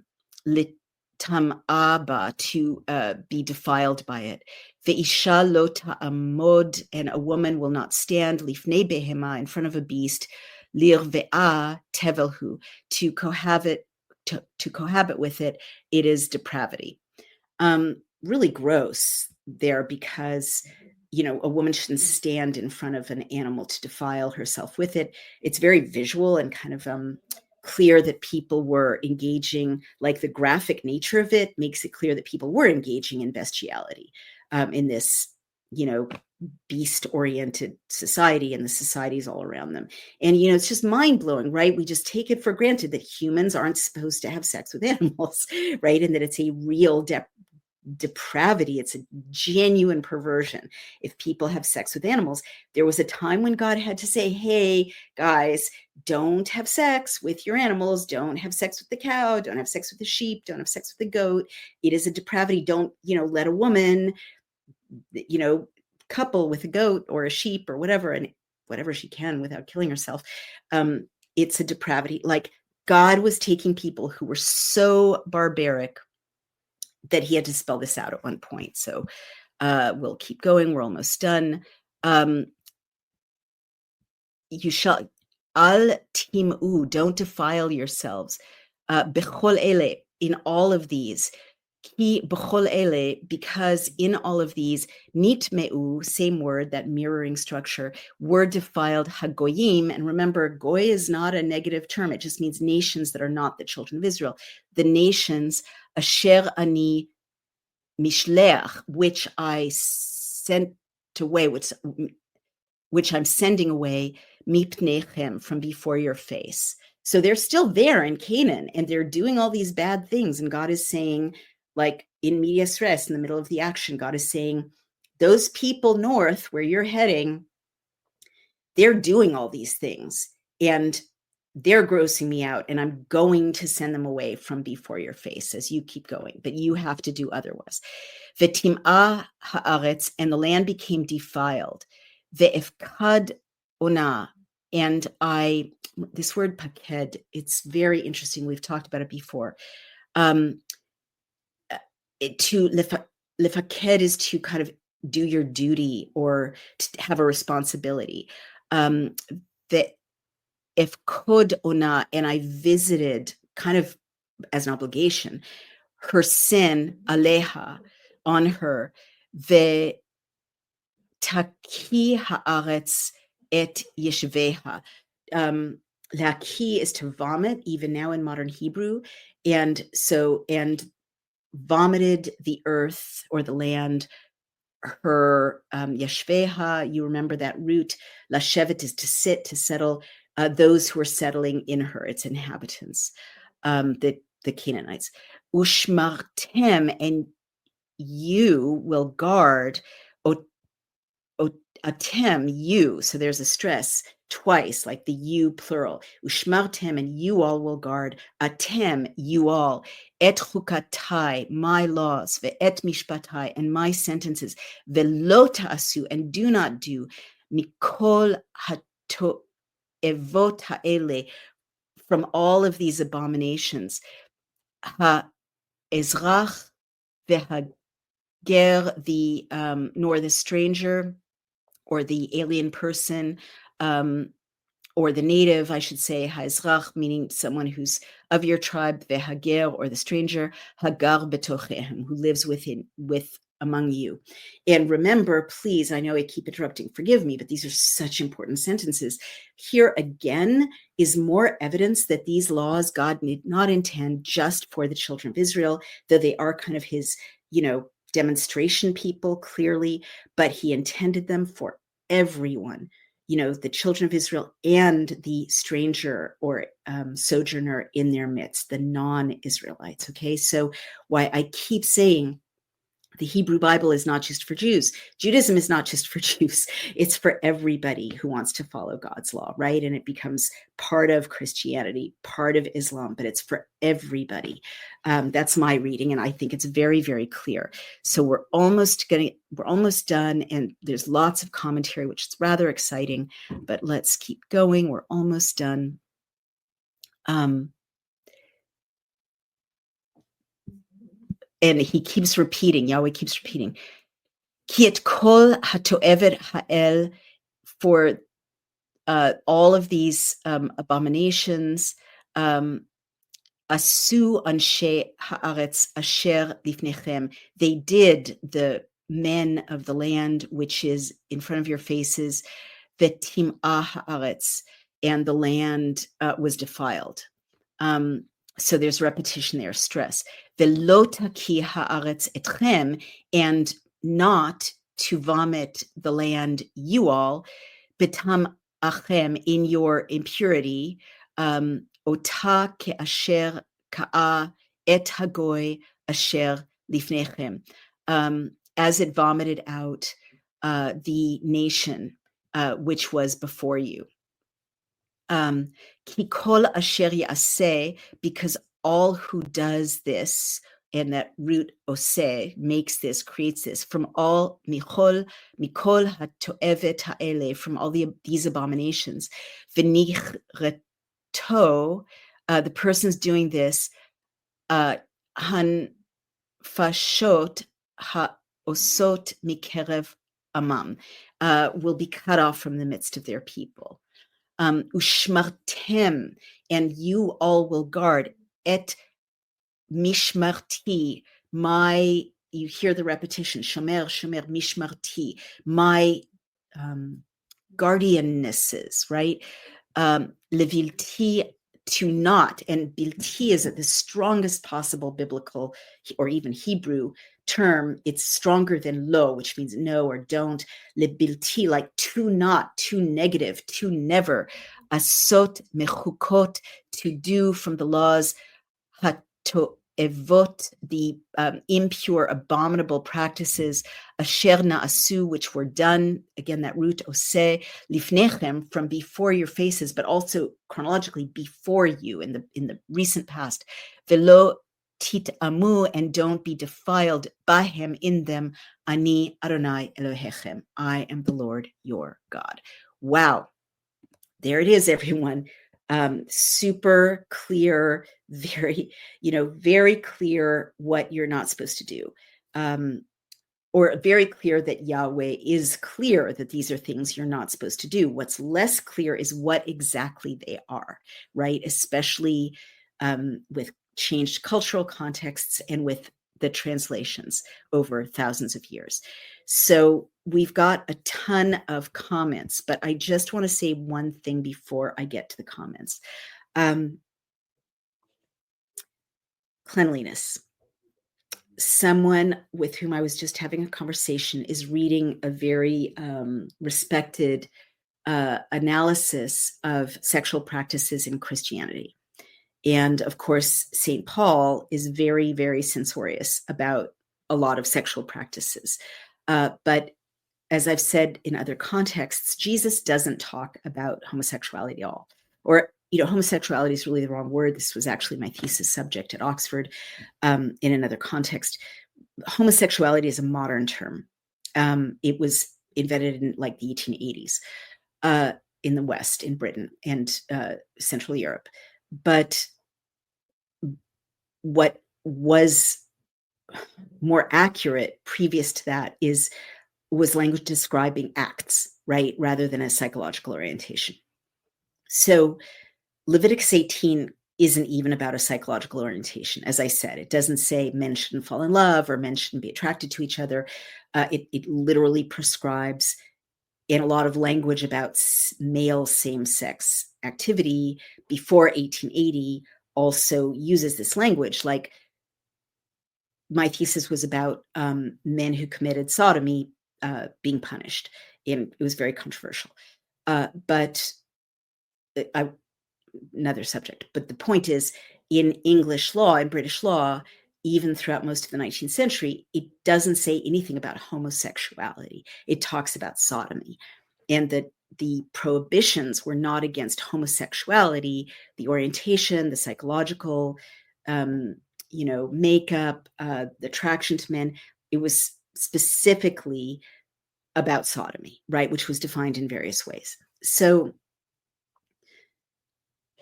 A: to be defiled by it. Ve'isha lo ta'amod, and a woman will not stand, lifnei behema, in front of a beast, lirve'a tevelhu, to cohabit with it, it is depravity. Really gross there, because a woman shouldn't stand in front of an animal to defile herself with it. It's very visual and kind of clear that people were engaging, like the graphic nature of it makes it clear that people were engaging in bestiality in this, beast-oriented society and the societies all around them. And, it's just mind-blowing, right? We just take it for granted that humans aren't supposed to have sex with animals, right? And that it's a real depravity. It's a genuine perversion if people have sex with animals. There was a time when God had to say, hey, guys, don't have sex with your animals. Don't have sex with the cow. Don't have sex with the sheep. Don't have sex with the goat. It is a depravity. Don't, let a woman, couple with a goat or a sheep or whatever, and whatever she can without killing herself. It's a depravity. Like, God was taking people who were so barbaric that he had to spell this out at one point. So we'll keep going. We're almost done. You shall al tim'u, don't defile yourselves. Bechol ele, in all of these. Ki b'chol ele, because in all of these, nitmeu, same word, that mirroring structure, were defiled hagoyim. And remember, goy is not a negative term. It just means nations that are not the children of Israel. The nations, asher ani mishleach, which I sent away, which I'm sending away, mipnechem, from before your face. So they're still there in Canaan, and they're doing all these bad things. And God is saying, like in medias res, in the middle of the action, God is saying, those people north where you're heading, they're doing all these things, and they're grossing me out, and I'm going to send them away from before your face as you keep going, but you have to do otherwise. V'tim'ah haaretz, and the land became defiled. Ve'efkad ona, and this word paked, it's very interesting. We've talked about it before. To lefaked is to kind of do your duty or to have a responsibility. That if kod ona, and I visited kind of as an obligation, her sin aleha, on her, ve taki haaretz et yeshveha. Laki is to vomit, even now in modern Hebrew, and vomited the earth or the land, her yeshveha. You remember that root. Lashevet is to sit, to settle. Those who are settling in her, its inhabitants, the Canaanites. Ushmartem, and you will guard. Atem, you. So there's a stress. twice, like the you plural. Ushmartem, and you all will guard. Atem, you all. Et chukatai, my laws. Ve'et mishpatai, and my sentences. Ve'lo ta'asu, and do not do. Mikol ha'to'evot ha'ele, from all of these abominations. Ha'ezrach ve'hager, nor the stranger, or the alien person, or the native, I should say, ha'ezrach, meaning someone who's of your tribe, ve'hager, or the stranger, hagar betochehem, who lives among you. And remember, please, I know I keep interrupting, forgive me, but these are such important sentences. Here again is more evidence that these laws God did not intend just for the children of Israel, though they are kind of his, demonstration people, clearly, but he intended them for everyone, the children of Israel and the stranger or sojourner in their midst, the non-Israelites. Okay, so why I keep saying the Hebrew Bible is not just for Jews. Judaism is not just for Jews. It's for everybody who wants to follow God's law, right? And it becomes part of Christianity, part of Islam, but it's for everybody. That's my reading, and I think it's very, very clear. So we're almost done, and there's lots of commentary, which is rather exciting, but let's keep going. We're almost done. And he keeps repeating, Yahweh keeps repeating, Ki et kol hato'evet ha'el, for all of these abominations, asu anshe haaretz asher lifnechem, they did, the men of the land which is in front of your faces, vetim'ah haaretz, and the land was defiled. So there's repetition there, stress. Ve'lo taki haaretz etchem, and not to vomit the land, you all, betam achem, in your impurity, ota ke'asher ka'a et hagoy asher lifnechem, as it vomited out the nation which was before you. Kikol asher yaseh, because all who does this, and that root oseh, makes this, creates this, from all mikol hato'evet ha'ele, from all these abominations, v'nichreto, the person's doing this, han fashot ha'osot mikerev amam, will be cut off from the midst of their people. Ushmartem, and you all will guard, et mishmarti, my, you hear the repetition, shomer, shomer, mishmarti, my guardiannesses, right? Levilti, to not, and bilti is the strongest possible biblical or even Hebrew term. It's stronger than lo, which means no or don't. Lebilti, like to not, to negative, to never. Asot mechukot, to do from the laws. Hato evot, the impure, abominable practices, asher na'asu, which were done, again, that root oseh, lifnechem, from before your faces, but also chronologically before you in the recent past, velo titamu, and don't be defiled, bahem, in them, ani Adonai Elohechem, I am the Lord your God. Wow. There it is, everyone. Super clear, very, very clear what you're not supposed to do. Or very clear that Yahweh is clear that these are things you're not supposed to do. What's less clear is what exactly they are, right? Especially with changed cultural contexts and with the translations over thousands of years. So we've got a ton of comments, but I just want to say one thing before I get to the comments. Cleanliness. Someone with whom I was just having a conversation is reading a very respected analysis of sexual practices in Christianity. And of course, St. Paul is very, very censorious about a lot of sexual practices. But as I've said in other contexts, Jesus doesn't talk about homosexuality at all. Or, homosexuality is really the wrong word. This was actually my thesis subject at Oxford in another context. Homosexuality is a modern term. It was invented in like the 1880s in the West, in Britain and Central Europe. But what was more accurate previous to that was language describing acts, right, rather than a psychological orientation. So Leviticus 18 isn't even about a psychological orientation. As I said, it doesn't say men shouldn't fall in love or men shouldn't be attracted to each other. It literally prescribes in a lot of language about male same-sex activity before 1880 also uses this language. Like, my thesis was about men who committed sodomy being punished, and it was very controversial. But another subject. But the point is, in English law and British law, even throughout most of the 19th century, it doesn't say anything about homosexuality. It talks about sodomy, and that the prohibitions were not against homosexuality, the orientation, the psychological, makeup, the attraction to men. It was specifically about sodomy, right, which was defined in various ways. So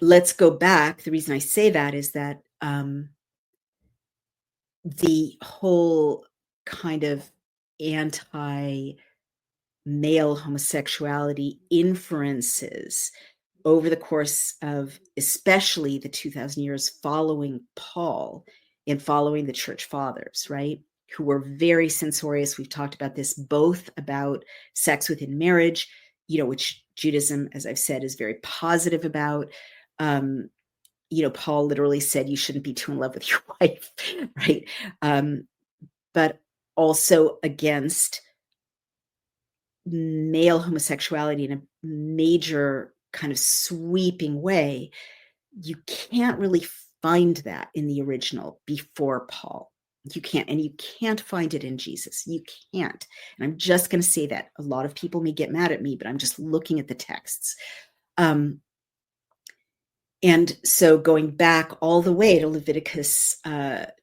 A: let's go back. The reason I say that is that the whole kind of anti-male homosexuality inferences over the course of especially the 2,000 years following Paul and following the church fathers, right, who were very censorious. We've talked about this, both about sex within marriage, which Judaism, as I've said, is very positive about. Paul literally said you shouldn't be too in love with your wife, right? But also against male homosexuality in a major kind of sweeping way. You can't really find that in the original before Paul. You can't, and you can't find it in Jesus. You can't. And I'm just going to say that. A lot of people may get mad at me, but I'm just looking at the texts. And so going back all the way to Leviticus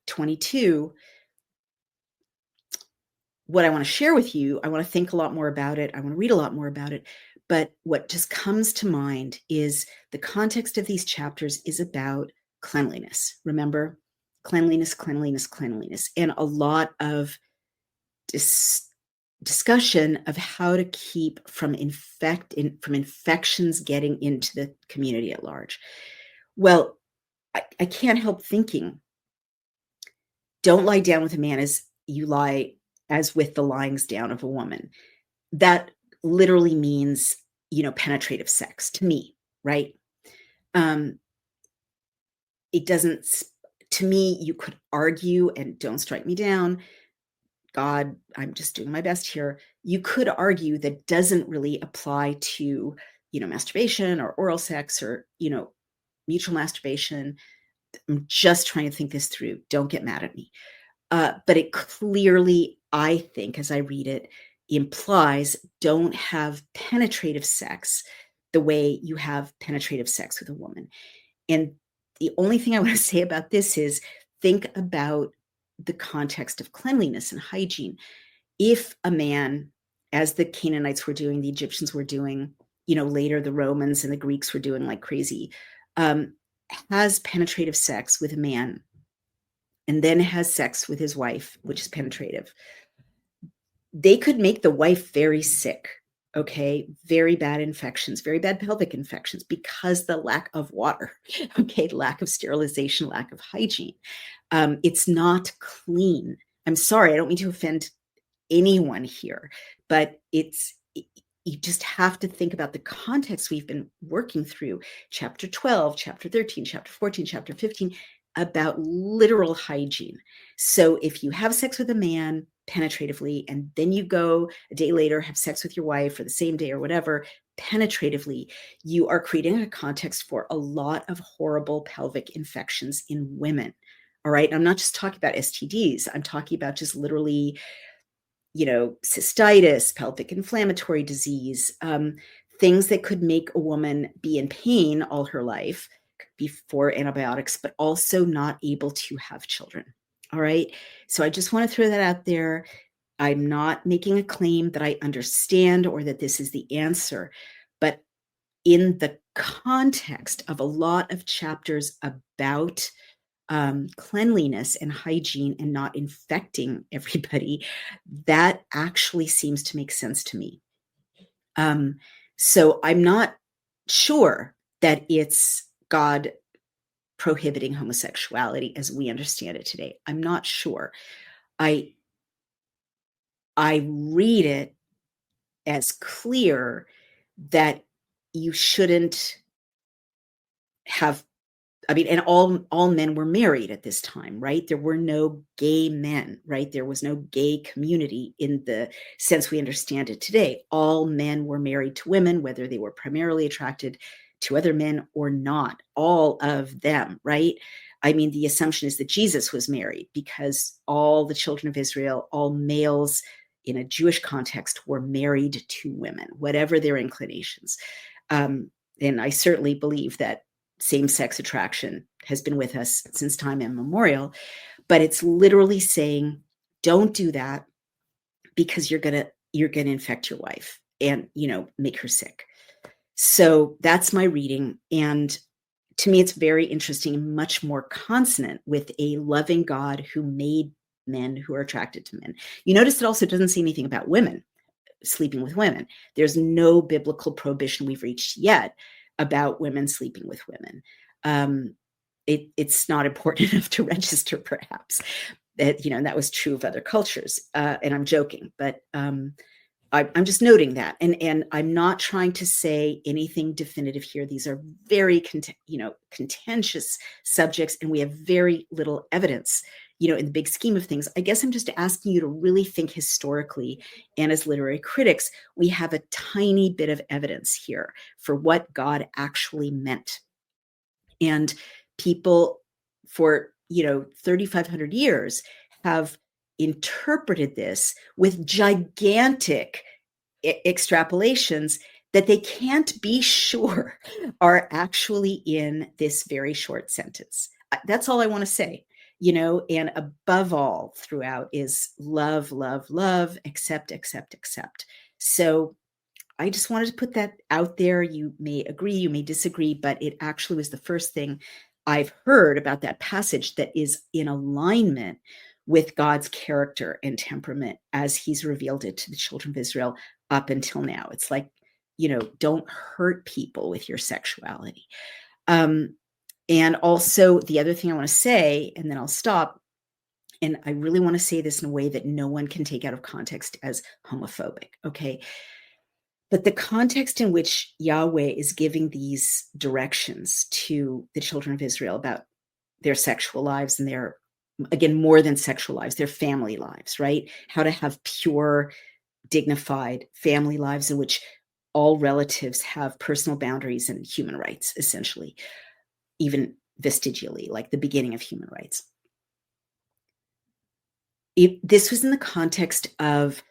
A: 22, what I want to share with you, I want to think a lot more about it. I want to read a lot more about it. But what just comes to mind is the context of these chapters is about cleanliness. Remember, cleanliness, cleanliness, cleanliness, and a lot of discussion of how to keep from infections getting into the community at large. Well, I can't help thinking, don't lie down with a man as you lie as with the lyings down of a woman. That literally means, penetrative sex to me, right? It doesn't, to me, you could argue, and don't strike me down, God, I'm just doing my best here. You could argue that doesn't really apply to, masturbation or oral sex or, mutual masturbation. I'm just trying to think this through. Don't get mad at me. But it clearly, I think, as I read it, implies don't have penetrative sex the way you have penetrative sex with a woman. And the only thing I want to say about this is think about the context of cleanliness and hygiene. If a man, as the Canaanites were doing, the Egyptians were doing, later the Romans and the Greeks were doing like crazy, has penetrative sex with a man and then has sex with his wife, which is penetrative, they could make the wife very sick, okay? Very bad infections, very bad pelvic infections because the lack of water, okay? Lack of sterilization, lack of hygiene. It's not clean. I'm sorry, I don't mean to offend anyone here, but you just have to think about the context we've been working through, chapter 12, chapter 13, chapter 14, chapter 15, about literal hygiene. So if you have sex with a man penetratively, and then you go a day later, have sex with your wife or the same day or whatever, penetratively, you are creating a context for a lot of horrible pelvic infections in women. All right. I'm not just talking about STDs. I'm talking about just literally cystitis, pelvic inflammatory disease, things that could make a woman be in pain all her life before antibiotics, but also not able to have children. All right. So I just want to throw that out there. I'm not making a claim that I understand or that this is the answer, but in the context of a lot of chapters about cleanliness and hygiene and not infecting everybody, that actually seems to make sense to me. So I'm not sure that it's God prohibiting homosexuality as we understand it today. I'm not sure. I read it as clear that you shouldn't have, and all men were married at this time, right? There were no gay men, right? There was no gay community in the sense we understand it today. All men were married to women, whether they were primarily attracted to other men or not, all of them, right? The assumption is that Jesus was married because all the children of Israel, all males in a Jewish context, were married to women, whatever their inclinations. And I certainly believe that same-sex attraction has been with us since time immemorial, but it's literally saying, don't do that because you're gonna infect your wife and make her sick. So that's my reading, and to me, it's very interesting and much more consonant with a loving God who made men who are attracted to men. You notice it also doesn't say anything about women sleeping with women. There's no biblical prohibition we've reached yet about women sleeping with women. It's not important enough to register, perhaps. That was true of other cultures. And I'm joking, but I'm just noting that, and I'm not trying to say anything definitive here. These are very contentious subjects, and we have very little evidence, in the big scheme of things. I guess I'm just asking you to really think historically, and as literary critics, we have a tiny bit of evidence here for what God actually meant. And people for 3,500 years have interpreted this with gigantic extrapolations that they can't be sure are actually in this very short sentence. That's all I want to say, and above all throughout is love, love, love, accept, accept, accept. So I just wanted to put that out there. You may agree, you may disagree, but it actually was the first thing I've heard about that passage that is in alignment with God's character and temperament as he's revealed it to the children of Israel up until now. It's like, don't hurt people with your sexuality. And also the other thing I want to say, and then I'll stop, and I really want to say this in a way that no one can take out of context as homophobic, okay? But the context in which Yahweh is giving these directions to the children of Israel about their sexual lives and their, again, more than sexual lives, their family lives, right? How to have pure, dignified family lives in which all relatives have personal boundaries and human rights, essentially, even vestigially, like the beginning of human rights. This was in the context of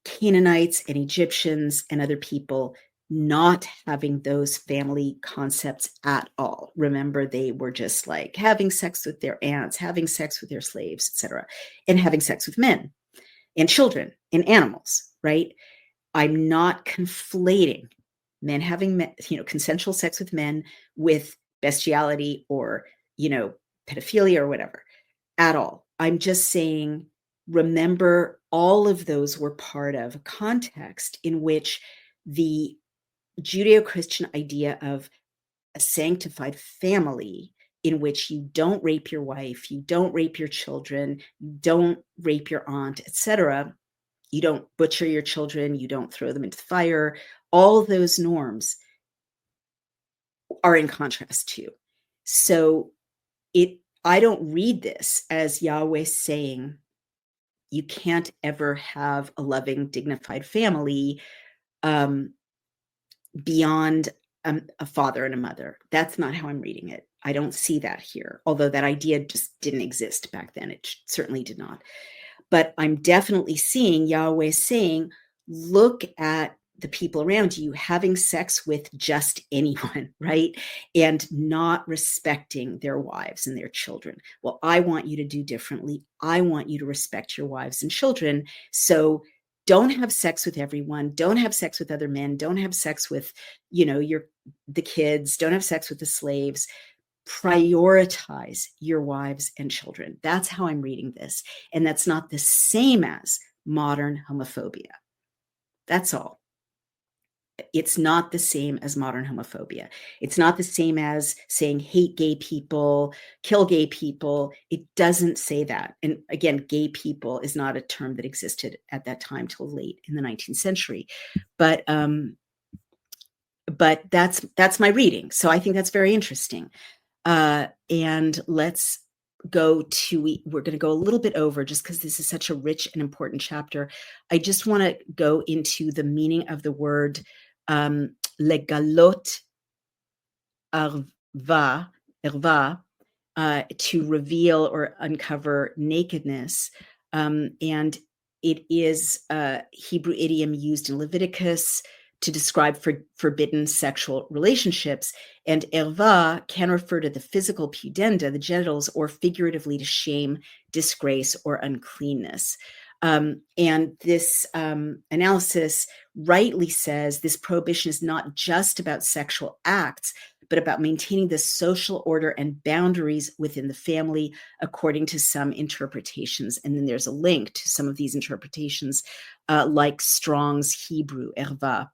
A: Canaanites and Egyptians and other people not having those family concepts at all. Remember, they were just like having sex with their aunts, having sex with their slaves, etc., and having sex with men and children and animals, right? I'm not conflating men having consensual sex with men with bestiality or pedophilia or whatever at all. I'm just saying, remember, all of those were part of a context in which the Judeo-Christian idea of a sanctified family in which you don't rape your wife, you don't rape your children, you don't rape your aunt, etc. You don't butcher your children, you don't throw them into the fire. All of those norms are in contrast to. So I don't read this as Yahweh saying you can't ever have a loving, dignified family beyond a father and a mother. That's not how I'm reading it. I don't see that here, although that idea just didn't exist back then. It certainly did not. But I'm definitely seeing Yahweh saying, look at the people around you having sex with just anyone, right? And not respecting their wives and their children. Well, I want you to do differently. I want you to respect your wives and children. So don't have sex with everyone. Don't have sex with other men. Don't have sex with, the kids. Don't have sex with the slaves. Prioritize your wives and children. That's how I'm reading this. And that's not the same as modern homophobia. That's all. It's not the same as modern homophobia. It's not the same as saying hate gay people, kill gay people. It doesn't say that. And again, gay people is not a term that existed at that time till late in the 19th century. But that's my reading. So I think that's very interesting. And let's we're going to go a little bit over just because this is such a rich and important chapter. I just want to go into the meaning of the word legalot erva, to reveal or uncover nakedness. And it is a Hebrew idiom used in Leviticus to describe forbidden sexual relationships. And erva can refer to the physical pudenda, the genitals, or figuratively to shame, disgrace, or uncleanness. And this analysis rightly says this prohibition is not just about sexual acts, but about maintaining the social order and boundaries within the family, according to some interpretations. And then there's a link to some of these interpretations, like Strong's Hebrew, erva,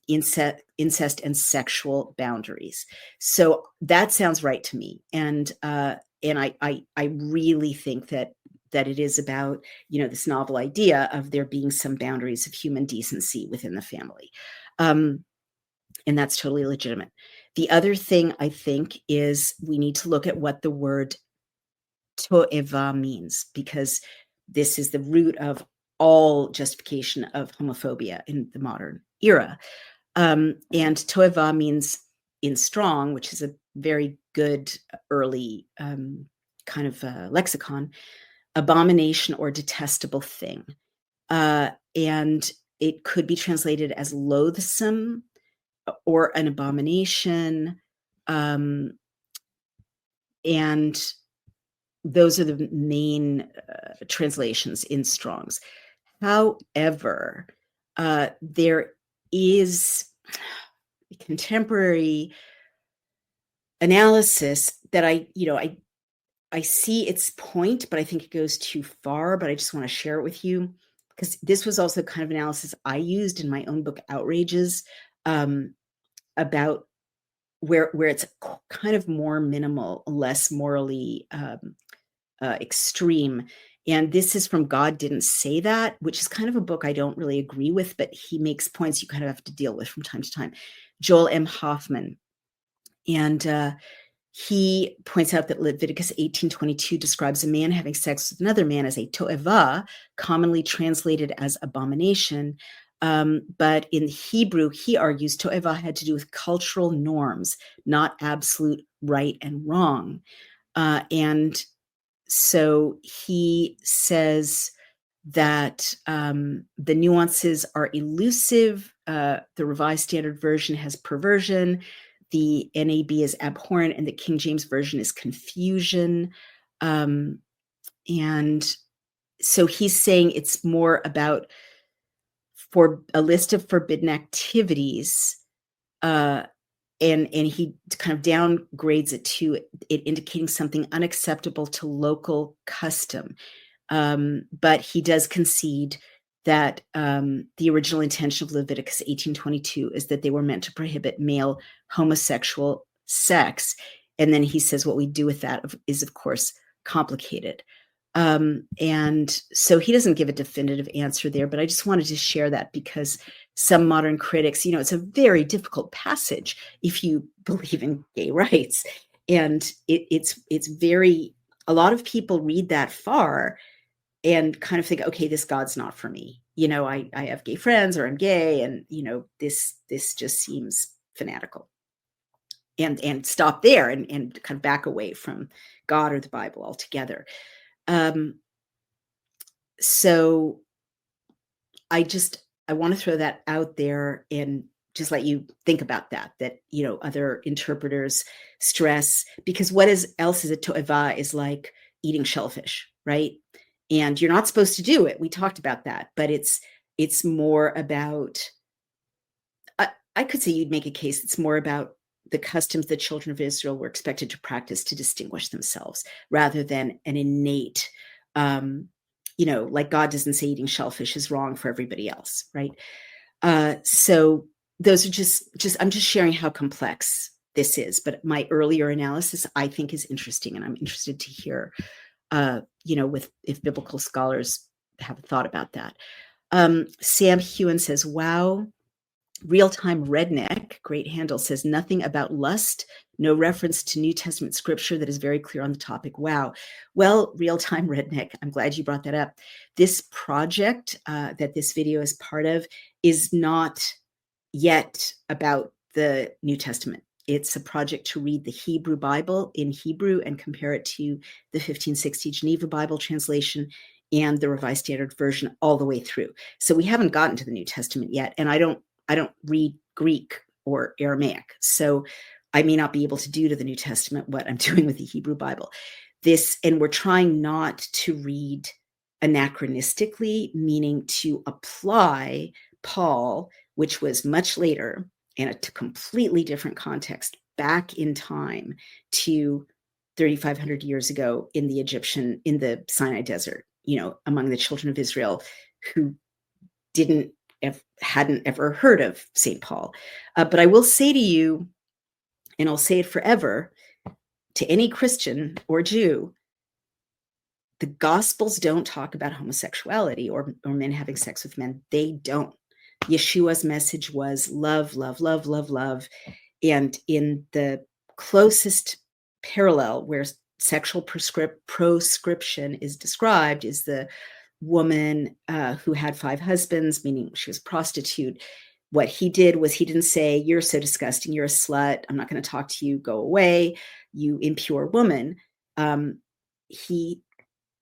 A: incest and sexual boundaries. So that sounds right to me. And I really think that it is about, this novel idea of there being some boundaries of human decency within the family. And that's totally legitimate. The other thing I think is we need to look at what the word to'eva means, because this is the root of all justification of homophobia in the modern era. And to'eva means in Strong, which is a very good early kind of lexicon, abomination or detestable thing. And it could be translated as loathsome or an abomination. And those are the main translations in Strong's. However, there is contemporary analysis that I see its point, but I think it goes too far, but I just want to share it with you, because this was also kind of analysis I used in my own book, Outrages, about where it's kind of more minimal, less morally extreme. And this is from God Didn't Say That, which is kind of a book I don't really agree with, but he makes points you kind of have to deal with from time to time. Joel M. Hoffman. And he points out that Leviticus 18:22 describes a man having sex with another man as a to'eva, commonly translated as abomination. But in Hebrew, he argues to'eva had to do with cultural norms, not absolute right and wrong. And so he says that the nuances are elusive. The Revised Standard Version has perversion. The NAB is abhorrent, and the King James Version is confusion. And so he's saying it's more about for a list of forbidden activities, and he kind of downgrades it to it indicating something unacceptable to local custom. But he does concede that the original intention of Leviticus 18:22 is that they were meant to prohibit male homosexual sex. And then he says what we do with that is, of course, complicated. And so he doesn't give a definitive answer there, but I just wanted to share that because some modern critics, it's a very difficult passage if you believe in gay rights. And it's very, a lot of people read that far and kind of think, okay, this God's not for me. I have gay friends, or I'm gay, and this just seems fanatical. And stop there and kind of back away from God or the Bible altogether. So I want to throw that out there and just let you think about that, other interpreters stress, because else is a to'eva is like eating shellfish, right? And you're not supposed to do it. We talked about that, but it's more about, I could say you'd make a case it's more about the customs the children of Israel were expected to practice to distinguish themselves rather than an innate, like God doesn't say eating shellfish is wrong for everybody else, right? So those are I'm just sharing how complex this is. But my earlier analysis, I think, is interesting, and I'm interested to hear, if biblical scholars have a thought about that. Sam Hewen says, "Wow." Real-time redneck, great handle, says nothing about lust, no reference to New Testament scripture that is very clear on the topic. Wow. Well, real-time redneck, I'm glad you brought that up. This project that this video is part of is not yet about the New Testament. It's a project to read the Hebrew Bible in Hebrew and compare it to the 1560 Geneva Bible translation and the Revised Standard Version all the way through. So we haven't gotten to the New Testament yet, and I don't read Greek or Aramaic, so I may not be able to do to the New Testament what I'm doing with the Hebrew Bible. And we're trying not to read anachronistically, meaning to apply Paul, which was much later in a completely different context, back in time to 3,500 years ago in the Sinai desert, among the children of Israel who hadn't ever heard of St. Paul. But I will say to you, and I'll say it forever, to any Christian or Jew, the Gospels don't talk about homosexuality or men having sex with men. They don't. Yeshua's message was love, love, love, love, love. And in the closest parallel where sexual proscription is described is the woman who had 5 husbands, meaning she was a prostitute. What he did was he didn't say, "You're so disgusting, you're a slut, I'm not going to talk to you, go away, you impure woman." He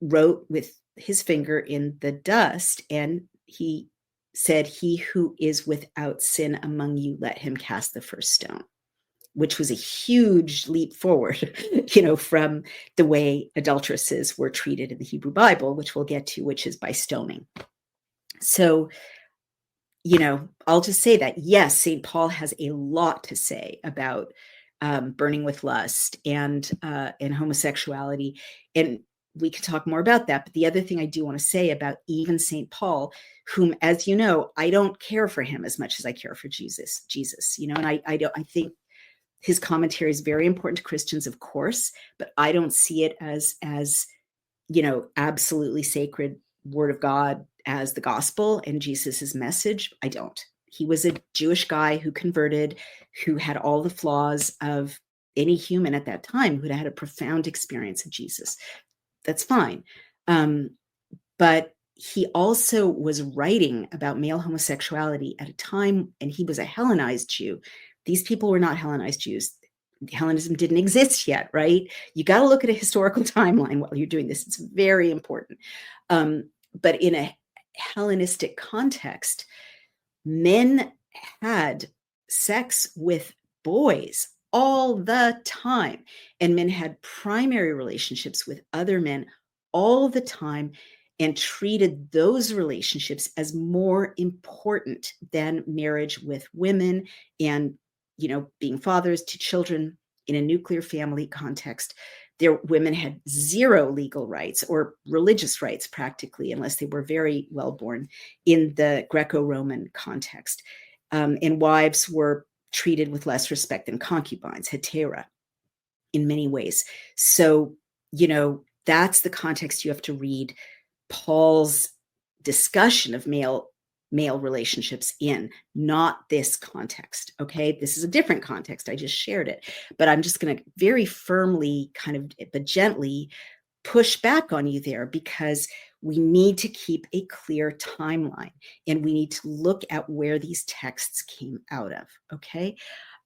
A: wrote with his finger in the dust, and he said, "He who is without sin among you, let him cast the first stone," which was a huge leap forward, from the way adulteresses were treated in the Hebrew Bible, which we'll get to, which is by stoning. So, I'll just say that, yes, St. Paul has a lot to say about burning with lust and homosexuality. And we could talk more about that. But the other thing I do want to say about even St. Paul, whom, as you know, I don't care for him as much as I care for Jesus, and I think his commentary is very important to Christians, of course, but I don't see it as absolutely sacred word of God as the gospel and Jesus's message. I don't. He was a Jewish guy who converted, who had all the flaws of any human at that time, who had a profound experience of Jesus. That's fine. But he also was writing about male homosexuality at a time, and he was a Hellenized Jew. These people were not Hellenized Jews. Hellenism didn't exist yet, right? You got to look at a historical timeline while you're doing this. It's very important. But in a Hellenistic context, men had sex with boys all the time, and men had primary relationships with other men all the time, and treated those relationships as more important than marriage with women and being fathers to children in a nuclear family context. Women had zero legal rights or religious rights practically, unless they were very well born, in the Greco-Roman context. And wives were treated with less respect than concubines, hetera, in many ways. So, that's the context you have to read Paul's discussion of male relationships in, not this context. Okay, this is a different context. I just shared it, but I'm just going to very firmly, but gently, push back on you there, because we need to keep a clear timeline, and we need to look at where these texts came out of. Okay.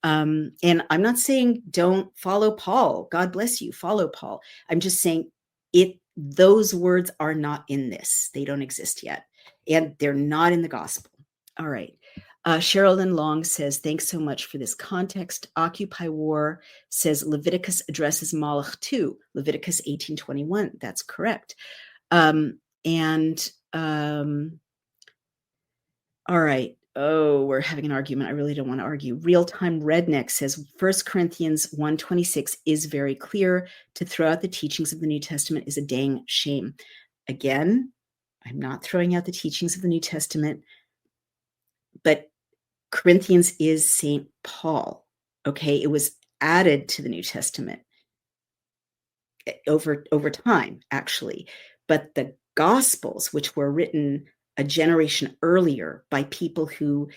A: And I'm not saying don't follow Paul. God bless you. Follow Paul. I'm just saying Those words are not in this. They don't exist yet. And they're not in the gospel. All right. Sherilyn Long says, thanks so much for this context. Occupy War says Leviticus addresses Moloch too. Leviticus 18:21. That's correct. And all right. Oh, we're having an argument. I really don't want to argue. Real-time Redneck says 1 Corinthians 1:26 is very clear. To throw out the teachings of the New Testament is a dang shame. Again, I'm not throwing out the teachings of the New Testament, but Corinthians is St. Paul. Okay, it was added to the New Testament over time, actually. But the Gospels, which were written a generation earlier by people who,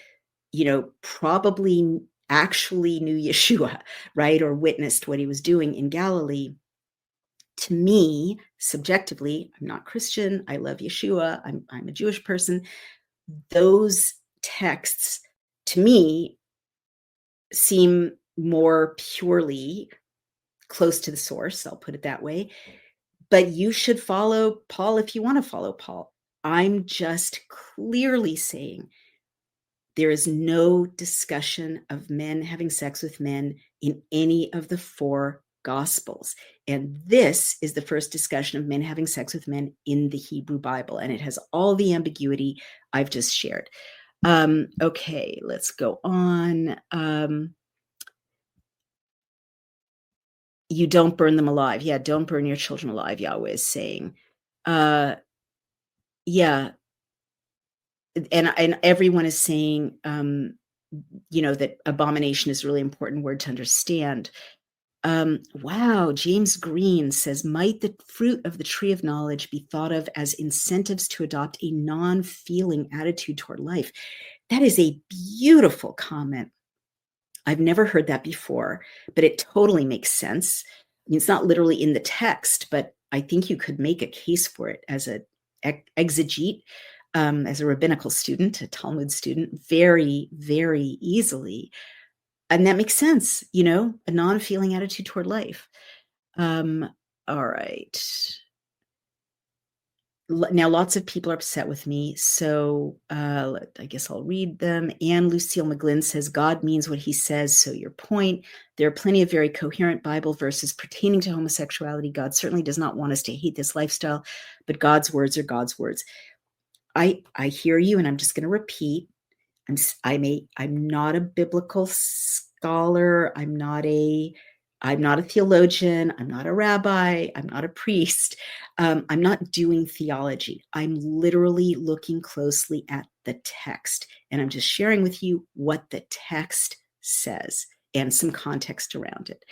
A: probably actually knew Yeshua, right, or witnessed what he was doing in Galilee. To me, subjectively, I'm not Christian. I love Yeshua. I'm a Jewish person. Those texts, to me, seem more purely close to the source. I'll put it that way. But you should follow Paul if you want to follow Paul. I'm just clearly saying there is no discussion of men having sex with men in any of the 4 Gospels. And this is the first discussion of men having sex with men in the Hebrew Bible. And it has all the ambiguity I've just shared. Okay, let's go on. You don't burn them alive. Yeah, don't burn your children alive, Yahweh is saying. Yeah. And everyone is saying, that abomination is a really important word to understand. Wow, James Green says, might the fruit of the tree of knowledge be thought of as incentives to adopt a non-feeling attitude toward life? That is a beautiful comment. I've never heard that before, but it totally makes sense. I mean, it's not literally in the text, but I think you could make a case for it as an exegete, as a rabbinical student, a Talmud student, very, very easily. And that makes sense, a non-feeling attitude toward life. All right. Now, lots of people are upset with me, so I guess I'll read them. Anne Lucille McGlynn says, God means what he says, so your point. There are plenty of very coherent Bible verses pertaining to homosexuality. God certainly does not want us to hate this lifestyle, but God's words are God's words. I hear you, and I'm just going to repeat. I'm not a biblical scholar. I'm not a theologian. I'm not a rabbi. I'm not a priest. I'm not doing theology. I'm literally looking closely at the text, and I'm just sharing with you what the text says and some context around it.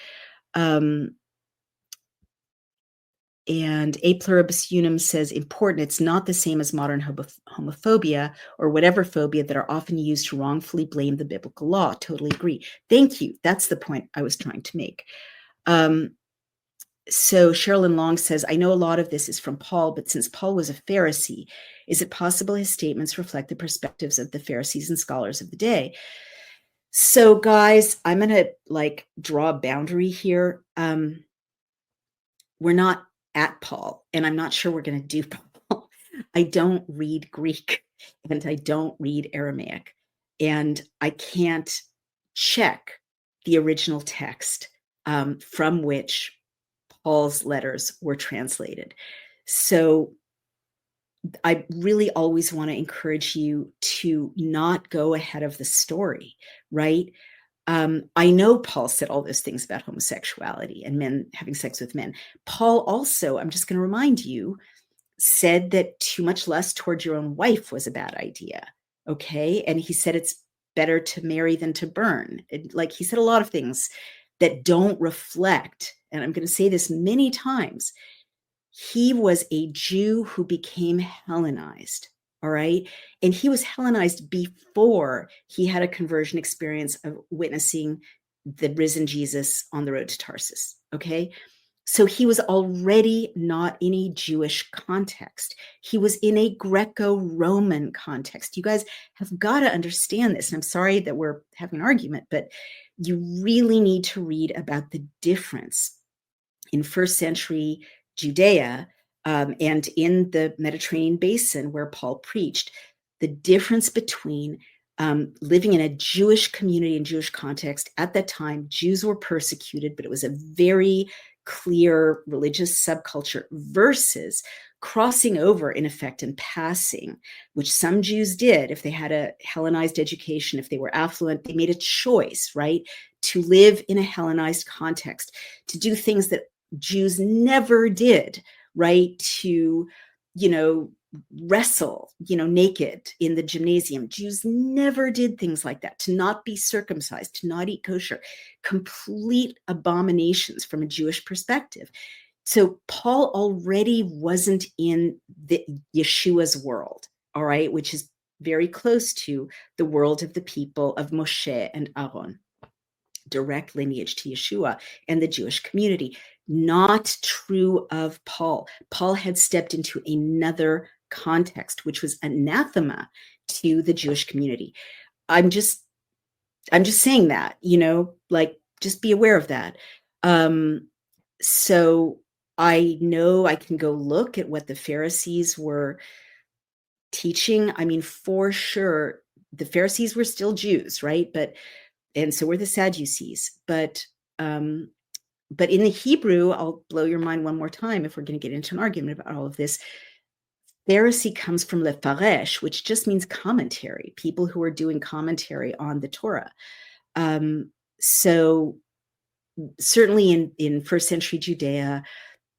A: And A Pluribus Unum says, important, it's not the same as modern homophobia or whatever phobia that are often used to wrongfully blame the biblical law. Totally agree. Thank you. That's the point I was trying to make. So Sherilyn Long says, I know a lot of this is from Paul, but since Paul was a Pharisee, is it possible his statements reflect the perspectives of the Pharisees and scholars of the day? So guys, I'm going to draw a boundary here. We're not at Paul, and I'm not sure we're going to do Paul. I don't read Greek and I don't read Aramaic, and I can't check the original text from which Paul's letters were translated. So I really always want to encourage you to not go ahead of the story, right? I know Paul said all those things about homosexuality and men having sex with men. Paul also, I'm just going to remind you, said that too much lust toward your own wife was a bad idea. Okay. And he said it's better to marry than to burn. He said a lot of things that don't reflect, and I'm going to say this many times, he was a Jew who became Hellenized. All right. And he was Hellenized before he had a conversion experience of witnessing the risen Jesus on the road to Tarsus. Okay. So he was already not in a Jewish context. He was in a Greco-Roman context. You guys have got to understand this. And I'm sorry that we're having an argument, but you really need to read about the difference in first century Judea and in the Mediterranean basin where Paul preached, the difference between living in a Jewish community and Jewish context. At that time, Jews were persecuted, but it was a very clear religious subculture versus crossing over, in effect, and passing, which some Jews did. If they had a Hellenized education, if they were affluent, they made a choice, right, to live in a Hellenized context, to do things that Jews never did, right, to, wrestle, naked in the gymnasium. Jews never did things like that, to not be circumcised, to not eat kosher, complete abominations from a Jewish perspective. So Paul already wasn't in the Yeshua's world, all right, which is very close to the world of the people of Moshe and Aaron, direct lineage to Yeshua and the Jewish community. Not true of Paul. Paul had stepped into another context, which was anathema to the Jewish community. I'm just saying that, just be aware of that. So I know I can go look at what the Pharisees were teaching. I mean, for sure, the Pharisees were still Jews, right? And so were the Sadducees. But in the Hebrew, I'll blow your mind one more time if we're going to get into an argument about all of this. Pharisee comes from lefaresh, which just means commentary, people who are doing commentary on the Torah. So certainly in first century Judea,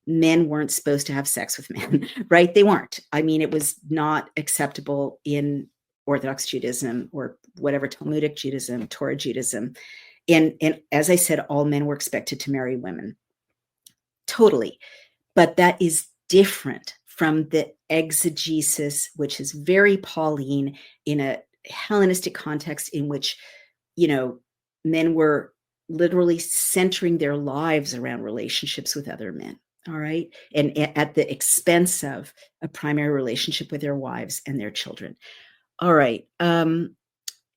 A: men weren't supposed to have sex with men, right? They weren't. I mean, it was not acceptable in Orthodox Judaism or whatever, Talmudic Judaism, Torah Judaism. And as I said, all men were expected to marry women. Totally. But that is different from the exegesis, which is very Pauline in a Hellenistic context in which, men were literally centering their lives around relationships with other men. All right. And at the expense of a primary relationship with their wives and their children. All right. And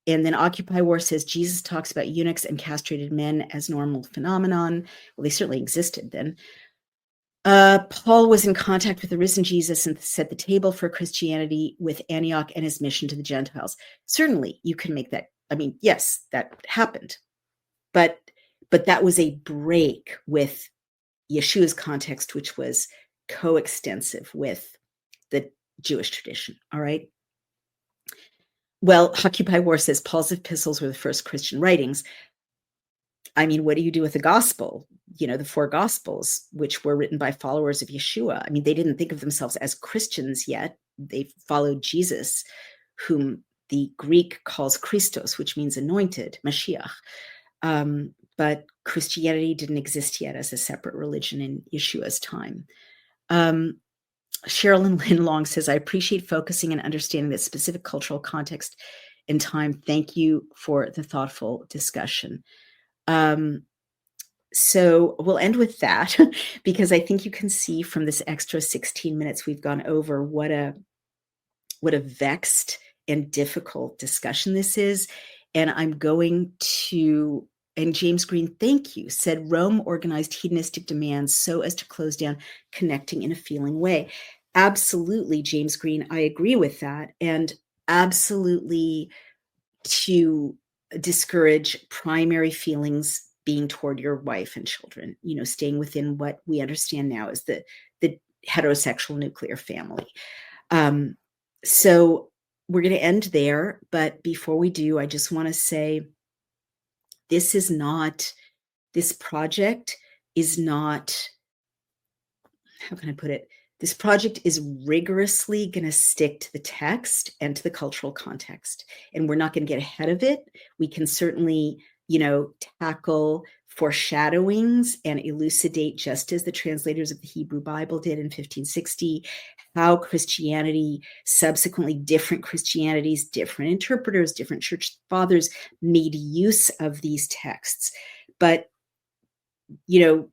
A: then Occupy War says Jesus talks about eunuchs and castrated men as normal phenomenon. Well, they certainly existed then. Paul was in contact with the risen Jesus and set the table for Christianity with Antioch and his mission to the Gentiles. Certainly, you can make that. I mean, yes, that happened. But that was a break with Yeshua's context, which was coextensive with the Jewish tradition. All right. Well, Occupy War says Paul's epistles were the first Christian writings. I mean, what do you do with the gospel? The four gospels, which were written by followers of Yeshua. I mean, they didn't think of themselves as Christians yet. They followed Jesus, whom the Greek calls Christos, which means anointed, Mashiach. But Christianity didn't exist yet as a separate religion in Yeshua's time. Sherilyn Lynn Long says, I appreciate focusing and understanding the specific cultural context and time. Thank you for the thoughtful discussion. So we'll end with that because I think you can see from this extra 16 minutes we've gone over what a vexed and difficult discussion this is. And I'm going to, and James Green, thank you, said Rome organized hedonistic demands so as to close down connecting in a feeling way. Absolutely, James Green, I agree with that. And absolutely to discourage primary feelings being toward your wife and children, staying within what we understand now as the heterosexual nuclear family. So we're going to end there. But before we do, I just want to say this project is not, how can I put it? This project is rigorously going to stick to the text and to the cultural context. And we're not going to get ahead of it. We can certainly, tackle foreshadowings and elucidate, just as the translators of the Hebrew Bible did in 1560, how Christianity, subsequently different Christianities, different interpreters, different church fathers made use of these texts. But, the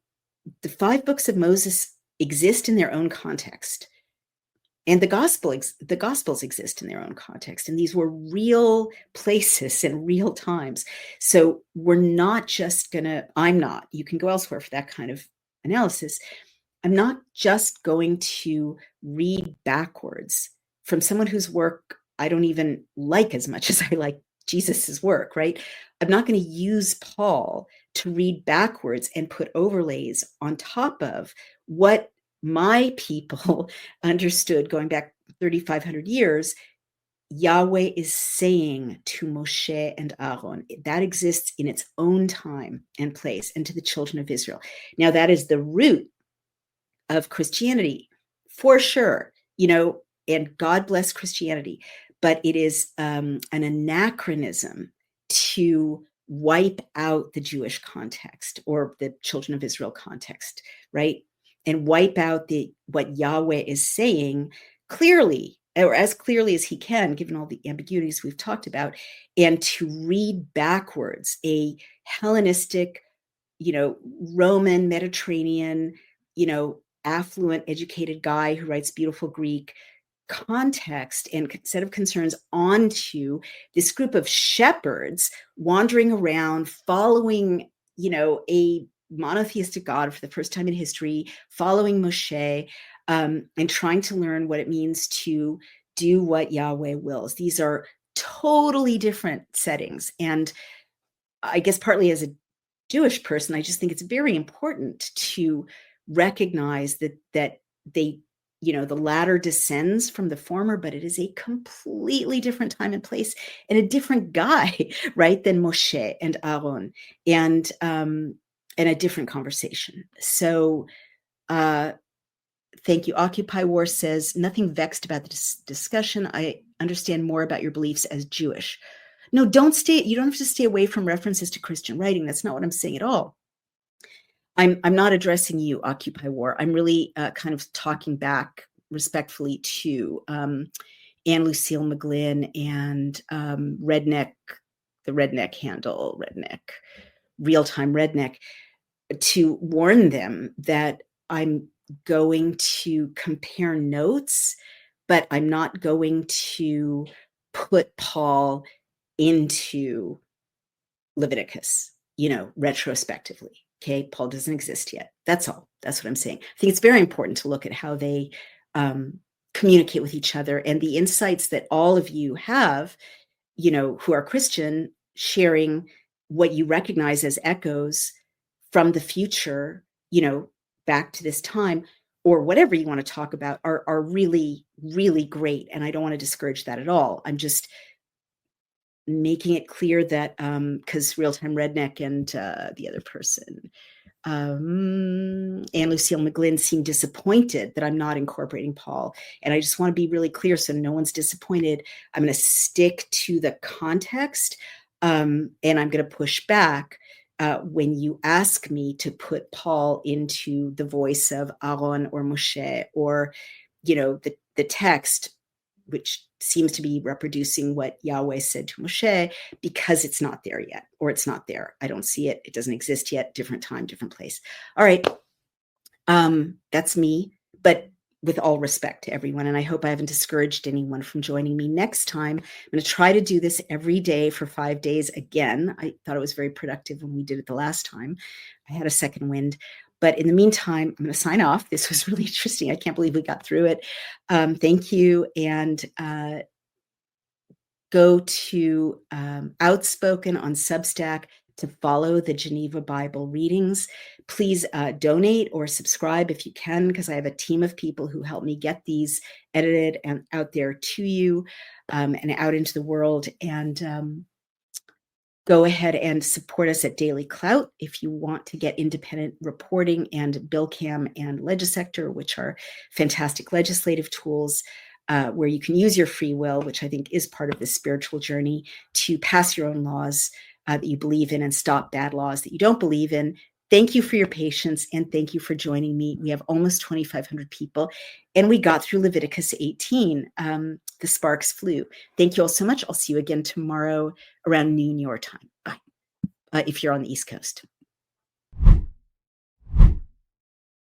A: 5 books of Moses exist in their own context. And the Gospels exist in their own context. And these were real places and real times. So we're not just I'm not, you can go elsewhere for that kind of analysis. I'm not just going to read backwards from someone whose work I don't even like as much as I like Jesus's work, right? I'm not going to use Paul to read backwards and put overlays on top of what my people understood going back 3,500 years. Yahweh is saying to Moshe and Aaron. That exists in its own time and place, and to the children of Israel. Now, that is the root of Christianity, for sure, and God bless Christianity, but it is an anachronism to wipe out the Jewish context or the children of Israel context, right? And wipe out what Yahweh is saying clearly, or as clearly as he can, given all the ambiguities we've talked about, and to read backwards a Hellenistic, Roman, Mediterranean, affluent, educated guy who writes beautiful Greek context and set of concerns onto this group of shepherds wandering around, following, a monotheistic God for the first time in history, following Moshe, and trying to learn what it means to do what Yahweh wills. These are totally different settings. And I guess partly as a Jewish person, I just think it's very important to recognize that they, the latter descends from the former, but it is a completely different time and place and a different guy, right, than Moshe and Aaron, and a different conversation. So thank you. Occupy War says, nothing vexed about the discussion. I understand more about your beliefs as Jewish. No, you don't have to stay away from references to Christian writing. That's not what I'm saying at all. I'm not addressing you, Occupy War. I'm really kind of talking back respectfully to Anne Lucille McGlynn and Redneck, the Redneck handle, Redneck, Real-Time Redneck, to warn them that I'm going to compare notes, but I'm not going to put Paul into Leviticus, retrospectively. Okay, Paul doesn't exist yet. That's all. That's what I'm saying. I think it's very important to look at how they communicate with each other and the insights that all of you have, who are Christian, sharing what you recognize as echoes from the future, back to this time, or whatever you want to talk about, are really, really great. And I don't want to discourage that at all. I'm just making it clear that because Real-Time Redneck and the other person, Anne Lucille McGlynn, seemed disappointed that I'm not incorporating Paul. And I just want to be really clear so no one's disappointed. I'm going to stick to the context, and I'm going to push back when you ask me to put Paul into the voice of Aaron or Moshe, or, the text, which seems to be reproducing what Yahweh said to Moshe, because it's not there yet, or it's not there. I don't see it. It doesn't exist yet. Different time, different place. All right. That's me, but with all respect to everyone. And I hope I haven't discouraged anyone from joining me next time. I'm going to try to do this every day for 5 days again. I thought it was very productive when we did it the last time. I had a second wind. But in the meantime, I'm going to sign off. This was really interesting. I can't believe we got through it. Thank you. And go to Outspoken on Substack to follow the Geneva Bible readings. Please donate or subscribe if you can, because I have a team of people who help me get these edited and out there to you and out into the world. And go ahead and support us at Daily Clout if you want to get independent reporting, and BillCam and Legisector, which are fantastic legislative tools where you can use your free will, which I think is part of this spiritual journey, to pass your own laws that you believe in and stop bad laws that you don't believe in. Thank you for your patience, and thank you for joining me. We have almost 2,500 people, and we got through Leviticus 18. The sparks flew. Thank you all so much. I'll see you again tomorrow around noon your time. Bye. If you're on the East Coast.